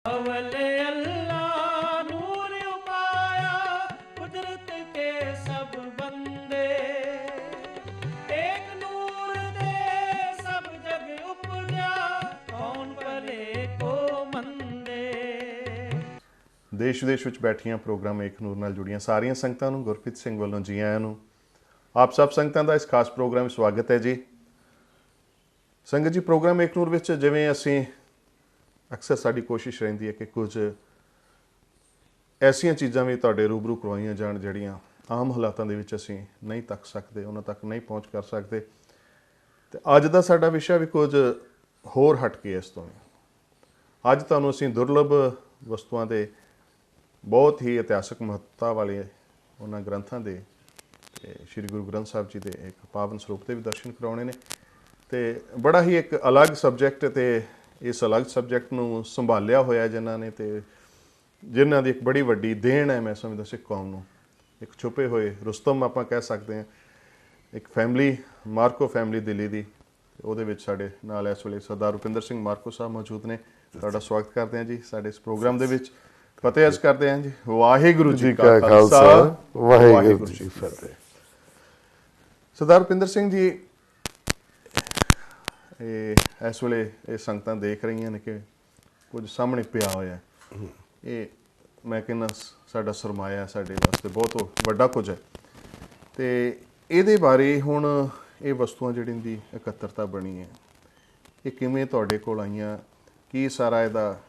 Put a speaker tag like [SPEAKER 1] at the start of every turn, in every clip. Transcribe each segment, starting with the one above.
[SPEAKER 1] अवले अल्लाह नूर उपाया कुदरत के सब बंदे एक नूर दे सब जग उपजा कौन भले को मंदे।
[SPEAKER 2] देश विदेश ਵਿੱਚ ਬੈਠੀਆਂ ਪ੍ਰੋਗਰਾਮ ਇੱਕ ਨੂਰ ਨਾਲ ਜੁੜੀਆਂ ਸਾਰੀਆਂ ਸੰਗਤਾਂ ਨੂੰ ਗੁਰਪ੍ਰੀਤ ਸਿੰਘ ਵੱਲੋਂ ਜੀ ਆਇਆਂ ਨੂੰ। ਆਪ ਸਭ ਸੰਗਤਾਂ ਦਾ ਇਸ ਖਾਸ ਪ੍ਰੋਗਰਾਮ ਵਿੱਚ ਸਵਾਗਤ ਹੈ ਜੀ। ਸੰਗਤ ਜੀ, ਪ੍ਰੋਗਰਾਮ ਇੱਕ ਨੂਰ ਵਿੱਚ ਜਿਵੇਂ ਅਸੀਂ ਅਕਸਰ ਸਾਡੀ ਕੋਸ਼ਿਸ਼ ਰਹਿੰਦੀ ਹੈ ਕਿ ਕੁਝ ਐਸੀਆਂ ਚੀਜ਼ਾਂ ਵੀ ਤੁਹਾਡੇ ਰੂਬਰੂ ਕਰਵਾਈਆਂ ਜਾਣ ਜਿਹੜੀਆਂ ਆਮ ਹਾਲਾਤਾਂ ਦੇ ਵਿੱਚ ਅਸੀਂ ਨਹੀਂ ਤੱਕ ਸਕਦੇ, ਉਹਨਾਂ ਤੱਕ ਨਹੀਂ ਪਹੁੰਚ ਕਰ ਸਕਦੇ। ਤੇ ਅੱਜ ਦਾ ਸਾਡਾ ਵਿਸ਼ਾ ਵੀ ਕੁਝ ਹੋਰ ਹਟ ਕੇ ਇਸ ਤੋਂ। ਅੱਜ ਤੁਹਾਨੂੰ ਅਸੀਂ ਦੁਰਲਭ ਵਸਤੂਆਂ ਦੇ ਬਹੁਤ ਹੀ ਇਤਿਹਾਸਕ ਮਹੱਤਤਾ ਵਾਲੇ ਉਹਨਾਂ ਗ੍ਰੰਥਾਂ ਦੇ ਸ਼੍ਰੀ ਗੁਰੂ ਗ੍ਰੰਥ ਸਾਹਿਬ ਜੀ ਦੇ ਇੱਕ ਪਾਵਨ ਸਰੂਪ ਦੇ ਵੀ ਦਰਸ਼ਨ ਕਰਾਉਣੇ ਨੇ। ਤੇ ਬੜਾ ਹੀ ਇੱਕ ਅਲੱਗ ਸਬਜੈਕਟ, ਤੇ ਇਸ ਅਲੱਗ ਸਬਜੈਕਟ ਨੂੰ ਸੰਭਾਲਿਆ ਹੋਇਆ ਜਿਨ੍ਹਾਂ ਨੇ, ਤੇ ਜਿਨ੍ਹਾਂ ਦੀ ਇੱਕ ਬੜੀ ਵੱਡੀ ਦੇਣ ਹੈ ਮੈਂ ਸਮਝਦਾ ਸਿੱਖ ਕੌਮ ਨੂੰ। ਇੱਕ ਛੁਪੇ ਹੋਏ ਰੁਸਤਮ ਆਪਾਂ ਕਹਿ ਸਕਦੇ ਹਾਂ। ਇੱਕ ਫੈਮਿਲੀ, ਮਾਰਕੋ ਫੈਮਿਲੀ ਦਿੱਲੀ ਦੀ, ਉਹਦੇ ਵਿੱਚ ਸਾਡੇ ਨਾਲ ਇਸ ਵੇਲੇ ਸਰਦਾਰ ਰੁਪਿੰਦਰ ਸਿੰਘ ਮਾਰਕੋ ਸਾਹਿਬ ਮੌਜੂਦ ਨੇ। ਤੁਹਾਡਾ ਸਵਾਗਤ ਕਰਦੇ ਹਾਂ ਜੀ ਸਾਡੇ ਇਸ ਪ੍ਰੋਗਰਾਮ ਦੇ ਵਿੱਚ। ਫਤਿਹ ਅਰਜ਼ ਕਰਦੇ ਹਾਂ ਜੀ। ਵਾਹਿਗੁਰੂ ਜੀ ਕਾ ਖਾਲਸਾ, ਵਾਹਿਗੁਰੂ ਜੀ ਕੀ ਫਤਿਹ। ਸਰਦਾਰ ਰੁਪਿੰਦਰ ਸਿੰਘ ਜੀ, ਇਸ ਵੇਲੇ ਇਹ ਸੰਗਤਾਂ ਦੇਖ ਰਹੀਆਂ ਨੇ ਕਿ ਕੁਝ ਸਾਹਮਣੇ ਪਿਆ ਹੋਇਆ। ਇਹ ਮੈਂ ਕਹਿੰਦਾ ਸਾਡਾ ਸਰਮਾਇਆ, ਸਾਡੇ ਵਾਸਤੇ ਬਹੁਤ ਵੱਡਾ ਕੁਝ ਹੈ। ਤੇ ਇਹਦੇ ਬਾਰੇ ਹੁਣ ਇਹ ਵਸਤੂਆਂ ਜਿਹੜੀਆਂ ਦੀ ਇਕੱਤਰਤਾ ਬਣੀ ਹੈ, ਇਹ ਕਿਵੇਂ ਤੁਹਾਡੇ ਕੋਲ ਆਈਆਂ? ਕੀ ਸਾਰਾ ਇਹਦਾ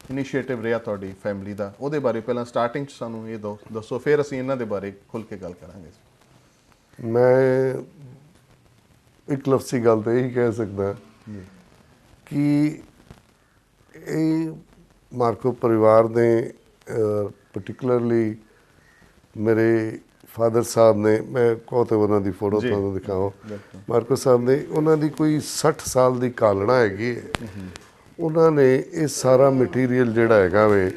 [SPEAKER 2] ਇਨੀਸ਼ੀਏਟਿਵ ਰਿਹਾ ਤੁਹਾਡੀ ਫੈਮਿਲੀ ਦਾ? ਉਹਦੇ ਬਾਰੇ ਪਹਿਲਾਂ ਸਟਾਰਟਿੰਗ 'ਚ ਸਾਨੂੰ ਇਹ ਦੱਸੋ, ਫਿਰ ਅਸੀਂ ਇਹਨਾਂ ਦੇ ਬਾਰੇ ਖੁੱਲ੍ਹ ਕੇ ਗੱਲ ਕਰਾਂਗੇ।
[SPEAKER 3] ਮੈਂ ਇੱਕ ਲਫ਼ਜ਼ੀ ਗੱਲ ਤਾਂ ਇਹੀ ਕਹਿ ਸਕਦਾ ਕਿ ਇਹ ਮਾਰਕੋ ਪਰਿਵਾਰ ਨੇ ਪਰਟੀਕੁਲਰਲੀ ਮੇਰੇ ਫਾਦਰ ਸਾਹਿਬ ਨੇ, ਮੈਂ ਕਹਤੇ ਉਹਨਾਂ ਦੀ ਫੋਟੋ ਤੁਹਾਨੂੰ ਦਿਖਾਓ, ਮਾਰਕੋ ਸਾਹਿਬ ਨੇ, ਉਹਨਾਂ ਦੀ ਕੋਈ 60 ਸਾਲ ਦੀ ਕਾਲਣਾ ਹੈਗੀ ਹੈ। ਉਹਨਾਂ ਨੇ ਇਹ ਸਾਰਾ ਮਟੀਰੀਅਲ ਜਿਹੜਾ ਹੈਗਾ ਵੇ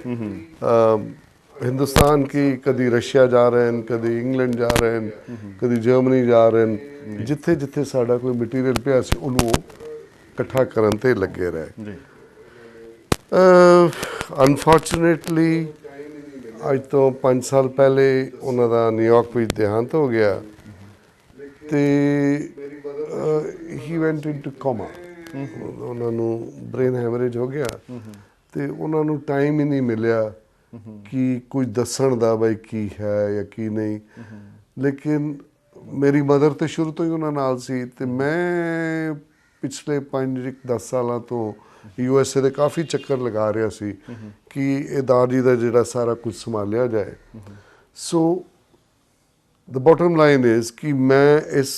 [SPEAKER 3] ਹਿੰਦੁਸਤਾਨ ਕੀ, ਕਦੀ ਰਸ਼ੀਆ ਜਾ ਰਹੇ ਹਨ, ਕਦੀ ਇੰਗਲੈਂਡ ਜਾ ਰਹੇ ਹਨ, ਕਦੀ ਜਰਮਨੀ ਜਾ ਰਹੇ ਹਨ, ਜਿੱਥੇ ਜਿੱਥੇ ਸਾਡਾ ਕੋਈ ਮਟੀਰੀਅਲ ਪਿਆ ਸੀ ਉਹਨੂੰ ਇਕੱਠਾ ਕਰਨ 'ਤੇ ਲੱਗੇ ਰਹੇ। ਅਨਫੋਰਚੂਨੇਟਲੀ ਅੱਜ ਤੋਂ 5 ਸਾਲ ਪਹਿਲੇ ਉਹਨਾਂ ਦਾ ਨਿਊਯਾਰਕ ਵਿੱਚ ਦੇਹਾਂਤ ਹੋ ਗਿਆ ਅਤੇ ਹੀ ਵੈਂਟ ਇਨਟੂ ਕੋਮਾ। ਉਹਨਾਂ ਨੂੰ ਬ੍ਰੇਨ ਹੈਮਰੇਜ ਹੋ ਗਿਆ ਅਤੇ ਉਹਨਾਂ ਨੂੰ ਟਾਈਮ ਹੀ ਨਹੀਂ ਮਿਲਿਆ ਕਿ ਕੁਝ ਦੱਸਣ ਦਾ ਬਈ ਕੀ ਹੈ ਜਾਂ ਕੀ ਨਹੀਂ। ਲੇਕਿਨ ਮੇਰੀ ਮਦਰ ਤਾਂ ਸ਼ੁਰੂ ਤੋਂ ਹੀ ਉਹਨਾਂ ਨਾਲ ਸੀ, ਅਤੇ ਮੈਂ ਪਿਛਲੇ 5-10 ਸਾਲਾਂ ਤੋਂ USA ਦੇ ਕਾਫੀ ਚੱਕਰ ਲਗਾ ਰਿਹਾ ਸੀ ਕਿ ਇਹ ਦਾਦੀ ਦਾ ਜਿਹੜਾ ਸਾਰਾ ਕੁਝ ਸੰਭਾਲਿਆ ਜਾਏ। ਸੋ ਦ ਬੋਟਮ ਲਾਈਨ ਇਜ਼ ਕਿ ਮੈਂ ਇਸ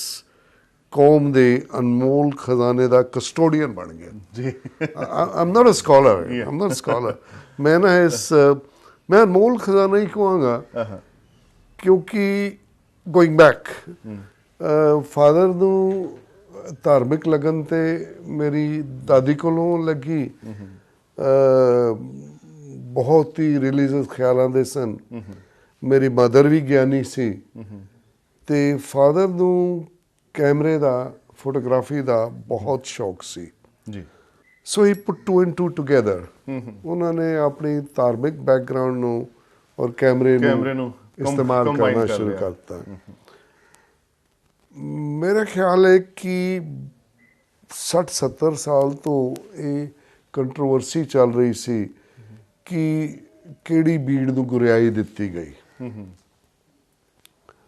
[SPEAKER 3] ਕੌਮ ਦੇ ਅਨਮੋਲ ਖਜ਼ਾਨੇ ਦਾ ਕਸਟੋਡੀਅਨ ਬਣ ਗਿਆ ਜੀ। ਆਮ ਨਾਟ ਅ ਸਕਾਲਰ, ਮੈਂ ਨਾ ਮੈਂ ਅਨਮੋਲ ਖਜ਼ਾਨਾ ਹੀ ਕਹਾਂਗਾ ਕਿਉਂਕਿ ਗੋਇੰਗ ਬੈਕ ਫਾਦਰ ਨੂੰ ਧਾਰਮਿਕ ਲਗਨ ਤੇ ਮੇਰੀ ਦਾਦੀ ਕੋਲੋਂ ਲੱਗੀ। ਬਹੁਤ ਹੀ ਰਿਲੀਜੀਅਸ ਖਿਆਲਾਂ ਦੇ ਸਨ। ਮੇਰੀ ਮਦਰ ਵੀ ਗਿਆਨੀ ਸੀ ਅਤੇ ਫਾਦਰ ਨੂੰ ਕੈਮਰੇ ਦਾ, ਫੋਟੋਗ੍ਰਾਫੀ ਦਾ ਬਹੁਤ ਸ਼ੌਕ ਸੀ ਜੀ। ਸੋ ਹੀ ਪੁੱਟ 2 and 2 ਟੂਗੈਦਰ। ਉਹਨਾਂ ਨੇ ਆਪਣੀ ਧਾਰਮਿਕ ਬੈਕਗਰਾਊਂਡ ਨੂੰ ਔਰ ਕੈਮਰੇ ਨੂੰ ਇਸਤੇਮਾਲ ਕਰਨਾ ਸ਼ੁਰੂ ਕਰਤਾ। ਮੇਰਾ ਖਿਆਲ ਹੈ ਕਿ 60-70 ਸਾਲ ਤੋਂ ਇਹ ਕੰਟਰੋਵਰਸੀ ਚੱਲ ਰਹੀ ਸੀ ਕਿ ਕਿਹੜੀ ਬੀੜ ਨੂੰ ਗੁਰਿਆਈ ਦਿੱਤੀ ਗਈ,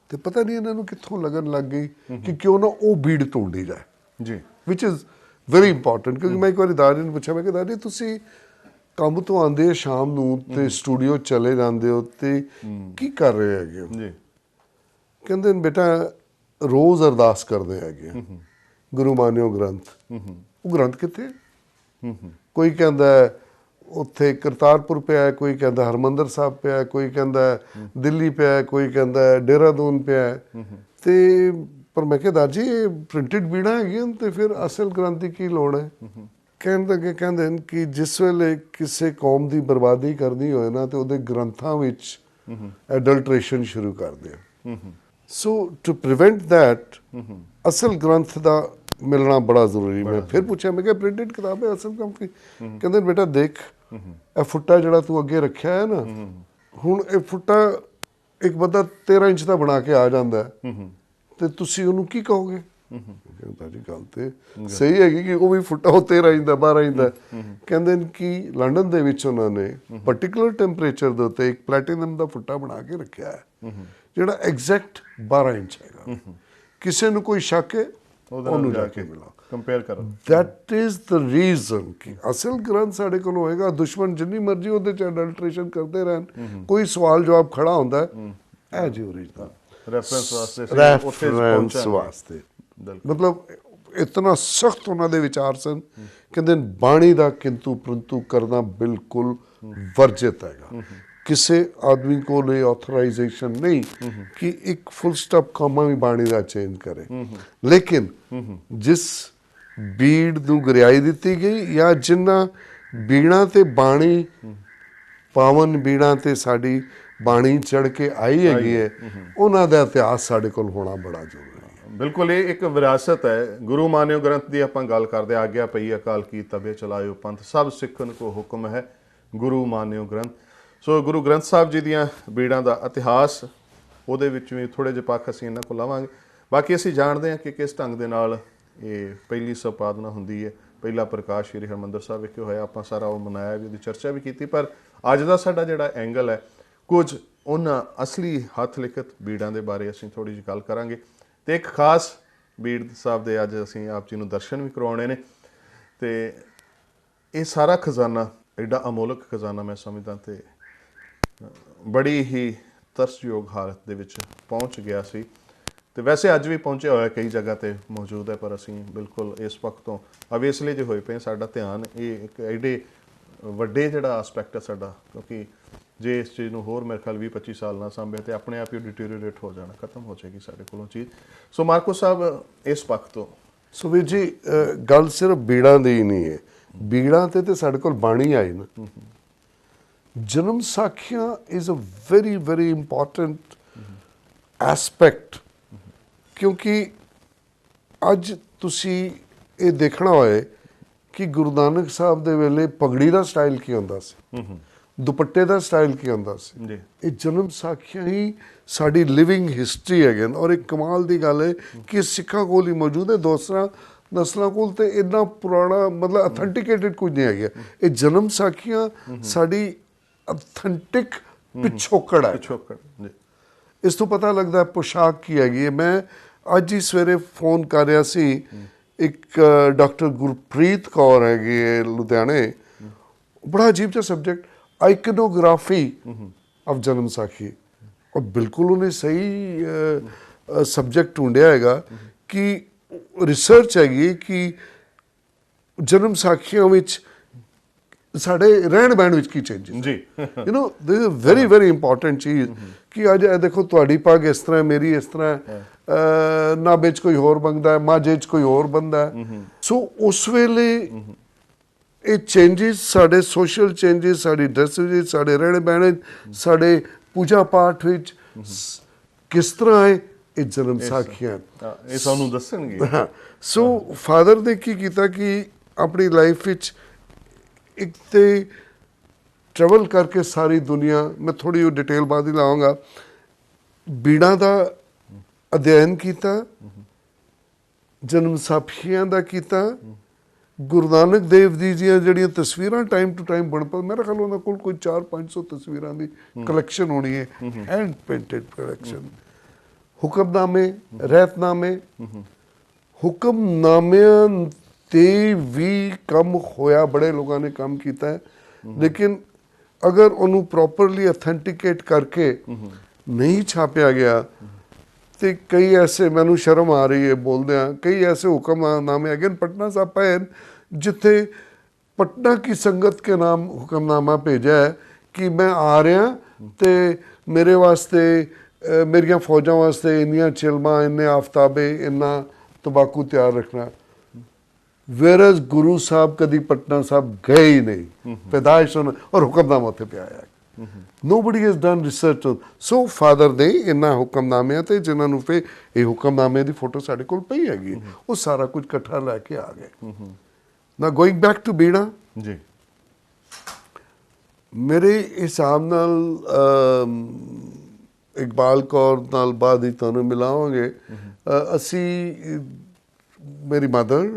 [SPEAKER 3] ਤੇ ਪਤਾ ਨਹੀਂ ਇਹਨਾਂ ਨੂੰ ਕਿੱਥੋਂ ਲੱਗਣ ਲੱਗ ਗਈ ਕਿ ਕਿਉਂ ਨਾ ਉਹ ਬੀੜ ਢੂੰਢੀ ਜਾਏ ਜੀ, ਵਿਚ ਇਜ਼ ਵੈਰੀ ਇੰਪੋਰਟੈਂਟ। ਕਿਉਂਕਿ ਮੈਂ ਇੱਕ ਵਾਰੀ ਦਾਦੀ ਨੂੰ ਪੁੱਛਿਆ, ਮੈਂ ਕਿਹਾ ਦਾਦੀ ਤੁਸੀਂ ਕੰਮ ਤੋਂ ਆਉਂਦੇ ਸ਼ਾਮ ਨੂੰ ਤੇ ਸਟੂਡੀਓ ਚਲੇ ਜਾਂਦੇ ਹੋ ਤੇ ਕੀ ਕਰ ਰਹੇ ਹੈਗੇ ਹੋ? ਕਹਿੰਦੇ ਬੇਟਾ ਰੋਜ਼ ਅਰਦਾਸ ਕਰਦੇ ਹੈਗੇ ਗੁਰੂ ਮਾਨਿਓ ਗ੍ਰੰਥ। ਉਹ ਗ੍ਰੰਥ ਕਿੱਥੇ? ਕੋਈ ਕਹਿੰਦਾ ਉੱਥੇ ਕਰਤਾਰਪੁਰ ਪਿਆ, ਕੋਈ ਕਹਿੰਦਾ ਹਰਿਮੰਦਰ ਸਾਹਿਬ ਪਿਆ, ਕੋਈ ਕਹਿੰਦਾ ਦਿੱਲੀ ਪਿਆ, ਕੋਈ ਕਹਿੰਦਾ ਦੇਹਰਾਦੂਨ ਪਿਆ। ਤੇ ਪਰ ਮੈਂ ਕਿਹਾ ਦਾਦੀ ਇਹ ਪ੍ਰਿੰਟਡ ਬੀੜਾਂ ਹੈਗੀਆਂ ਤੇ ਫਿਰ ਅਸਲ ਗ੍ਰੰਥ ਦੀ ਕੀ ਲੋੜ ਹੈ? ਕਹਿਣ ਲੱਗੇ, ਕਹਿੰਦੇ ਨੇ ਕਿ ਜਿਸ ਵੇਲੇ ਕਿਸੇ ਕੌਮ ਦੀ ਬਰਬਾਦੀ ਕਰਨੀ ਹੋਏ ਨਾ ਤੇ ਉਹਦੇ ਗ੍ਰੰਥਾਂ ਵਿੱਚ ਐਡਲਟ੍ਰੇਸ਼ਨ ਸ਼ੁਰੂ ਕਰਦੇ ਆ। ਸੋ ਟੂ ਪ੍ਰੀਵੈਂਟ ਦੈਟ ਅਸਲ ਗ੍ਰੰਥ ਦਾ ਮਿਲਣਾ ਬੜਾ ਜ਼ਰੂਰੀ। ਮੈਂ ਫਿਰ ਪੁੱਛਿਆ, ਮੈਂ ਕਿਹਾ ਪ੍ਰਿੰਟਡ ਕਿਤਾਬ ਹੈ ਅਸਲ ਕੰਮ ਕੀ? ਕਹਿੰਦੇ ਬੇਟਾ ਦੇਖ ਇਹ ਫੁੱਟਾ ਜਿਹੜਾ ਤੂੰ ਅੱਗੇ ਰੱਖਿਆ ਹੈ ਨਾ, ਹੁਣ ਇਹ ਫੁੱਟਾ ਇੱਕ ਬੰਦਾ 13 ਇੰਚ ਦਾ ਬਣਾ ਕੇ ਆ ਜਾਂਦਾ ਹੈ, ਤੇ ਤੁਸੀਂ ਉਹਨੂੰ ਕੀ ਕਹੋਗੇ? ਕਹਿੰਦਾ ਜੀ ਗੱਲ ਤੇ ਸਹੀ ਹੈਗੀ ਕਿ ਉਹ ਵੀ ਫੁੱਟਾ ਉਹ 13 ਇੰਚ ਦਾ 12 ਇੰਚ ਦਾ। ਕਹਿੰਦੇ ਨੇ ਕਿ ਲੰਡਨ ਦੇ ਵਿੱਚ ਉਹਨਾਂ ਨੇ ਪਾਰਟਿਕੂਲਰ ਟੈਂਪਰੇਚਰ ਦੇ ਉੱਤੇ ਇੱਕ ਪਲੈਟੀਨਮ ਦਾ ਫੁੱਟਾ ਬਣਾ ਕੇ ਰੱਖਿਆ ਹੈ ਜਿਹੜਾ ਐਗਜ਼ੈਕਟ 12 ਇੰਚ ਹੈਗਾ। ਕਿਸੇ ਨੂੰ ਕੋਈ ਸ਼ੱਕ ਹੈ ਉਹਨੂੰ ਜਾ ਕੇ ਮਿਲਾਓ,
[SPEAKER 2] ਕੰਪੇਅਰ ਕਰੋ।
[SPEAKER 3] ਦੈਟ ਇਜ਼ ਦ ਰੀਜ਼ਨ ਕਿ ਅਸਲ ਗ੍ਰੰਥ ਸਾਡੇ ਕੋਲ ਹੋਏਗਾ, ਦੁਸ਼ਮਣ ਜਿੰਨੀ ਮਰਜ਼ੀ ਉਹਦੇ ਚ ਅਡਲਟ੍ਰੇਸ਼ਨ ਕਰਦੇ ਰਹਿਣ, ਕੋਈ ਸਵਾਲ ਜਵਾਬ ਖੜਾ ਹੁੰਦਾ ਹੈ, ਇਹ ਜੀ ਓਰੀਜਨਲ
[SPEAKER 2] ਰੈਫਰੈਂਸ ਵਾਸਤੇ
[SPEAKER 3] ਰੈਫਰੈਂਸ ਵਾਸਤੇ। ਮਤਲਬ ਇਤਨਾ ਸਖਤ ਉਹਨਾਂ ਦੇ ਵਿਚਾਰ ਸਨ, ਕਹਿੰਦੇ ਬਾਣੀ ਦਾ ਕਿੰਤੂ ਪਰੰਤੂ ਕਰਨਾ ਬਿਲਕੁਲ ਵਰਜਿਤ ਹੈਗਾ। ਕਿਸੇ ਆਦਮੀ ਕੋਲ ਇਹ ਆਥੋਰਾਈਜੇਸ਼ਨ ਨਹੀਂ ਕਿ ਇੱਕ ਫੁੱਲ ਸਟਾਪ ਕਾਮਾ ਵੀ ਬਾਣੀ ਦਾ ਚੇਂਜ ਕਰੇ, ਲੇਕਿਨ ਜਿਸ ਬੀੜ ਨੂੰ ਗੁਰਿਆਈ ਦਿੱਤੀ ਗਈ ਜਾਂ ਜਿਨ੍ਹਾਂ ਬੀੜਾਂ ਤੇ ਬਾਣੀ ਪਾਵਨ ਬੀੜਾਂ ਤੇ ਸਾਡੀ ਬਾਣੀ ਚੜ ਕੇ ਆਈ ਹੈਗੀ ਹੈ, ਉਹਨਾਂ ਦਾ ਇਤਿਹਾਸ ਸਾਡੇ ਕੋਲ ਹੋਣਾ ਬੜਾ ਜ਼ਰੂਰੀ ਹੈ।
[SPEAKER 2] ਬਿਲਕੁਲ, ਇਹ ਇੱਕ ਵਿਰਾਸਤ ਹੈ। ਗੁਰੂ ਮਾਨਿਓ ਗ੍ਰੰਥ ਦੀ ਆਪਾਂ ਗੱਲ ਕਰਦੇ, ਆਗਿਆ ਪਈ ਅਕਾਲ ਕੀ ਤਬੇ ਚਲਾਇਓ ਪੰਥ, ਸਭ ਸਿੱਖਣ ਕੋ ਹੁਕਮ ਹੈ ਗੁਰੂ ਮਾਨਿਓ ਗ੍ਰੰਥ। ਸੋ ਗੁਰੂ ਗ੍ਰੰਥ ਸਾਹਿਬ ਜੀ ਦੀਆਂ ਬੀੜਾਂ ਦਾ ਇਤਿਹਾਸ, ਉਹਦੇ ਵਿੱਚ ਵੀ ਥੋੜ੍ਹੇ ਜਿਹੇ ਪੱਖ ਅਸੀਂ ਇਹਨਾਂ ਕੋਲ ਲਾਵਾਂਗੇ। ਬਾਕੀ ਅਸੀਂ ਜਾਣਦੇ ਹਾਂ ਕਿ ਕਿਸ ਢੰਗ ਦੇ ਨਾਲ ਇਹ ਪਹਿਲੀ ਸੰਪਾਦਨਾ ਹੁੰਦੀ ਹੈ, ਪਹਿਲਾ ਪ੍ਰਕਾਸ਼ ਸ਼੍ਰੀ ਹਰਿਮੰਦਰ ਸਾਹਿਬ ਵਿਖੇ ਹੋਇਆ। ਆਪਾਂ ਸਾਰਾ ਉਹ ਮਨਾਇਆ ਵੀ, ਉਹਦੀ ਚਰਚਾ ਵੀ ਕੀਤੀ। ਪਰ ਅੱਜ ਦਾ ਸਾਡਾ ਜਿਹੜਾ ਐਂਗਲ ਹੈ, ਕੁਝ ਉਹਨਾਂ ਅਸਲੀ ਹੱਥ ਲਿਖਤ ਬੀੜਾਂ ਦੇ ਬਾਰੇ ਅਸੀਂ ਥੋੜ੍ਹੀ ਜਿਹੀ ਗੱਲ ਕਰਾਂਗੇ, ਤੇ ਇੱਕ ਖਾਸ ਬੀੜ ਸਾਹਿਬ ਦੇ ਅੱਜ ਅਸੀਂ ਆਪ ਜੀ ਨੂੰ ਦਰਸ਼ਨ ਵੀ ਕਰਵਾਉਣੇ ਨੇ। ਤੇ ਇਹ ਸਾਰਾ ਖਜ਼ਾਨਾ ਐਡਾ ਅਮੋਲਕ ਖਜ਼ਾਨਾ ਮੈਂ ਸਮਝਦਾ ਤੇ ਬੜੀ ਹੀ ਤਰਸਯੋਗ ਹਾਲਤ ਦੇ ਵਿੱਚ ਪਹੁੰਚ ਗਿਆ ਸੀ, ਤੇ ਵੈਸੇ ਅੱਜ ਵੀ ਪਹੁੰਚਿਆ ਹੋਇਆ ਕਈ ਜਗ੍ਹਾ ਤੇ ਮੌਜੂਦ ਹੈ। ਪਰ ਅਸੀਂ ਬਿਲਕੁਲ ਇਸ ਵਕਤ ਤੋਂ ਅਵੇਸਲੇ ਜੇ ਹੋਏ ਪਏ, ਸਾਡਾ ਧਿਆਨ ਇਹ ਇੱਕ ਐਡੇ ਵੱਡੇ ਜਿਹੜਾ ਐਸਪੈਕਟ ਹੈ ਸਾਡਾ, ਕਿਉਂਕਿ ਜੇ ਇਸ ਚੀਜ਼ ਨੂੰ ਹੋਰ ਮੇਰੇ ਖਿਆਲ 20-25 ਸਾਲ ਨਾ ਸਾਂਭਿਆ ਤੇ ਆਪਣੇ ਆਪ ਹੀ ਡਿਟੀਰੀਓਰੇਟ ਹੋ ਜਾਣਾ, ਖਤਮ ਹੋ ਜਾਏਗੀ ਸਾਡੇ ਕੋਲੋਂ ਚੀਜ਼। ਸੋ ਮਾਰਕੋ ਸਾਹਿਬ, ਇਸ ਪੱਖ ਤੋਂ
[SPEAKER 3] ਸੋ ਵੀਰ ਜੀ, ਗੱਲ ਸਿਰਫ ਬੀੜਾਂ ਦੀ ਹੀ ਨਹੀਂ ਹੈ, ਬੀੜਾਂ ਤੇ ਸਾਡੇ ਕੋਲ ਬਾਣੀ ਆਈ ਨਾ। ਜਨਮ ਸਾਖੀਆਂ is a very very important aspect, ਕਿਉਂਕਿ ਅੱਜ ਤੁਸੀਂ ਇਹ ਦੇਖਣਾ ਹੋਏ ਕਿ ਗੁਰੂ ਨਾਨਕ ਸਾਹਿਬ ਦੇ ਵੇਲੇ ਪਗੜੀ ਦਾ ਸਟਾਈਲ ਕੀ ਹੁੰਦਾ ਸੀ, ਦੁਪੱਟੇ ਦਾ ਸਟਾਈਲ ਕੀ ਹੁੰਦਾ ਸੀ। ਇਹ ਜਨਮ ਸਾਖੀਆਂ ਹੀ ਸਾਡੀ ਲਿਵਿੰਗ ਹਿਸਟਰੀ ਹੈਗੇ। ਔਰ ਇੱਕ ਕਮਾਲ ਦੀ ਗੱਲ ਹੈ ਕਿ ਸਿੱਖਾਂ ਕੋਲ ਹੀ ਮੌਜੂਦ ਹੈ, ਦੂਸਰਾ ਨਸਲਾਂ ਕੋਲ ਤੇ ਇੰਨਾ ਪੁਰਾਣਾ ਮਤਲਬ ਅਥੈਂਟੀਕੇਟਡ ਕੁਝ ਨਹੀਂ ਹੈਗਾ। ਇਹ ਜਨਮ ਸਾਖੀਆਂ ਸਾਡੀ ਅਥੈਂਟਿਕ ਪਿਛੋਕੜ ਹੈ। ਇਸ ਤੋਂ ਪਤਾ ਲੱਗਦਾ ਪੋਸ਼ਾਕ ਕੀ ਹੈਗੀ ਹੈ। ਮੈਂ ਅੱਜ ਹੀ ਸਵੇਰੇ ਫੋਨ ਕਰ ਰਿਹਾ ਸੀ, ਇੱਕ ਡਾਕਟਰ ਗੁਰਪ੍ਰੀਤ ਕੌਰ ਹੈਗੀ ਹੈ ਲੁਧਿਆਣੇ, ਬੜਾ ਅਜੀਬ ਜਿਹਾ ਸਬਜੈਕਟ, ਆਈਕਨੋਗ੍ਰਾਫੀ ਆਫ ਜਨਮ ਸਾਖੀ, ਔਰ ਬਿਲਕੁਲ ਉਹਨੇ ਸਹੀ ਸਬਜੈਕਟ ਢੂੰਡਿਆ ਹੈਗਾ ਕਿ ਰਿਸਰਚ ਹੈਗੀ ਕਿ ਜਨਮ ਸਾਖੀਆਂ ਵਿੱਚ ਸਾਡੇ ਰਹਿਣ ਬਹਿਣ ਵਿੱਚ ਕੀ ਚੇਂਜਿਸ ਜੀ। You know this is very very important ਚੀਜ਼ ਕਿ ਅੱਜ ਇਹ ਦੇਖੋ ਤੁਹਾਡੀ ਪੱਗ ਇਸ ਤਰ੍ਹਾਂ, ਮੇਰੀ ਇਸ ਤਰ੍ਹਾਂ, ਨਾਭੇ 'ਚ ਕੋਈ ਹੋਰ ਬੰਦਾ ਹੈ, ਮਾਝੇ 'ਚ ਕੋਈ ਹੋਰ ਬੰਦਾ ਹੈ। ਸੋ ਉਸ ਵੇਲੇ ਇਹ ਚੇਂਜਿਸ, ਸਾਡੇ ਸੋਸ਼ਲ ਚੇਂਜਿਸ, ਸਾਡੀ ਡਰੈਸ ਵਿੱਚ, ਸਾਡੇ ਰਹਿਣ ਬਹਿਣ, ਸਾਡੇ ਪੂਜਾ ਪਾਠ ਵਿੱਚ ਕਿਸ ਤਰ੍ਹਾਂ ਆਏ, ਇਹ ਜਨਮ ਸਾਖੀਆਂ
[SPEAKER 2] ਇਹ ਸਾਨੂੰ ਦੱਸਣਗੇ।
[SPEAKER 3] ਸੋ ਫਾਦਰ ਨੇ ਕੀ ਕੀਤਾ ਕਿ ਆਪਣੀ ਲਾਈਫ ਵਿੱਚ ਇੱਕ ਤੇ ਟਰੈਵਲ ਕਰਕੇ ਸਾਰੀ ਦੁਨੀਆ, ਮੈਂ ਥੋੜੀ ਉਹ ਡਿਟੇਲ ਬਾਅਦ ਹੀ ਲਾਵਾਂਗਾ, ਬੀੜਾਂ ਦਾ ਅਧਿਐਨ ਕੀਤਾ, ਜਨਮ ਸਾਖੀਆਂ ਦਾ ਕੀਤਾ, ਗੁਰੂ ਨਾਨਕ ਦੇਵ ਜੀ ਦੀਆਂ ਜਿਹੜੀਆਂ ਤਸਵੀਰਾਂ ਟਾਈਮ ਟੂ ਟਾਈਮ ਬਣ ਪਾ, ਮੇਰੇ ਖਿਆਲ ਉਹਨਾਂ ਕੋਲ ਕੋਈ 400-500 ਤਸਵੀਰਾਂ ਦੀ ਕਲੈਕਸ਼ਨ ਹੋਣੀ ਹੈ, ਹੈਂਡ ਪੇਂਟਡ ਕਲੈਕਸ਼ਨ, ਹੁਕਮਨਾਮੇ, ਰਹਿਤਨਾਮੇ, ਹੁਕਮਨਾਮਿਆਂ ਤੇ ਵੀ ਕੰਮ ਹੋਇਆ, ਬੜੇ ਲੋਕਾਂ ਨੇ ਕੰਮ ਕੀਤਾ ਹੈ, ਲੇਕਿਨ ਅਗਰ ਉਹਨੂੰ ਪ੍ਰੋਪਰਲੀ ਅਥੈਂਟੀਕੇਟ ਕਰਕੇ ਨਹੀਂ ਛਾਪਿਆ ਗਿਆ ਤੇ ਕਈ ਐਸੇ, ਮੈਨੂੰ ਸ਼ਰਮ ਆ ਰਹੀ ਹੈ ਬੋਲਦਿਆਂ, ਕਈ ਐਸੇ ਹੁਕਮਨਾਮੇ ਹੈਗੇ ਪਟਨਾ ਸਾਹਿਬ ਪਏ ਜਿੱਥੇ ਪਟਨਾ ਕੀ ਸੰਗਤ ਕੇ ਨਾਮ ਹੁਕਮਨਾਮਾ ਭੇਜਿਆ ਹੈ ਕਿ ਮੈਂ ਆ ਰਿਹਾ ਤੇ ਮੇਰੇ ਵਾਸਤੇ, ਮੇਰੀਆਂ ਫੌਜਾਂ ਵਾਸਤੇ ਇੰਨੀਆਂ ਚਿਲਮਾਂ, ਇੰਨੇ ਆਫਤਾਬੇ, ਇੰਨਾ ਤੰਬਾਕੂ ਤਿਆਰ ਰੱਖਣਾ। ਵੇਰਜ਼ ਗੁਰੂ ਸਾਹਿਬ ਕਦੀ ਪਟਨਾ ਸਾਹਿਬ ਗਏ ਹੀ ਨਹੀਂ, ਪੈਦਾਇਸ਼ ਔਰ ਹੁਕਮਨਾਮਾ ਉੱਥੇ ਪਿਆ ਹੈ। Nobody has done research on. So father ਨੇ ਇਹਨਾਂ ਹੁਕਮਨਾਮਿਆਂ ਤੇ, ਜਿਨ੍ਹਾਂ ਨੂੰ ਫਿਰ ਇਹ ਹੁਕਮਨਾਮੇ ਦੀ ਫੋਟੋ ਸਾਡੇ ਕੋਲ ਪਈ ਹੈਗੀ, ਉਹ ਸਾਰਾ ਕੁਝ ਇਕੱਠਾ ਲੈ ਕੇ ਆ ਗਏ। Now going back to ਬੀੜਾ ਜੀ, ਮੇਰੇ ਹਿਸਾਬ ਨਾਲ ਇਕਬਾਲ ਕੌਰ ਨਾਲ ਬਾਅਦ ਹੀ ਤੁਹਾਨੂੰ ਮਿਲਾਵਾਂਗੇ। ਅਸੀਂ ਮੇਰੀ ਮਦਰ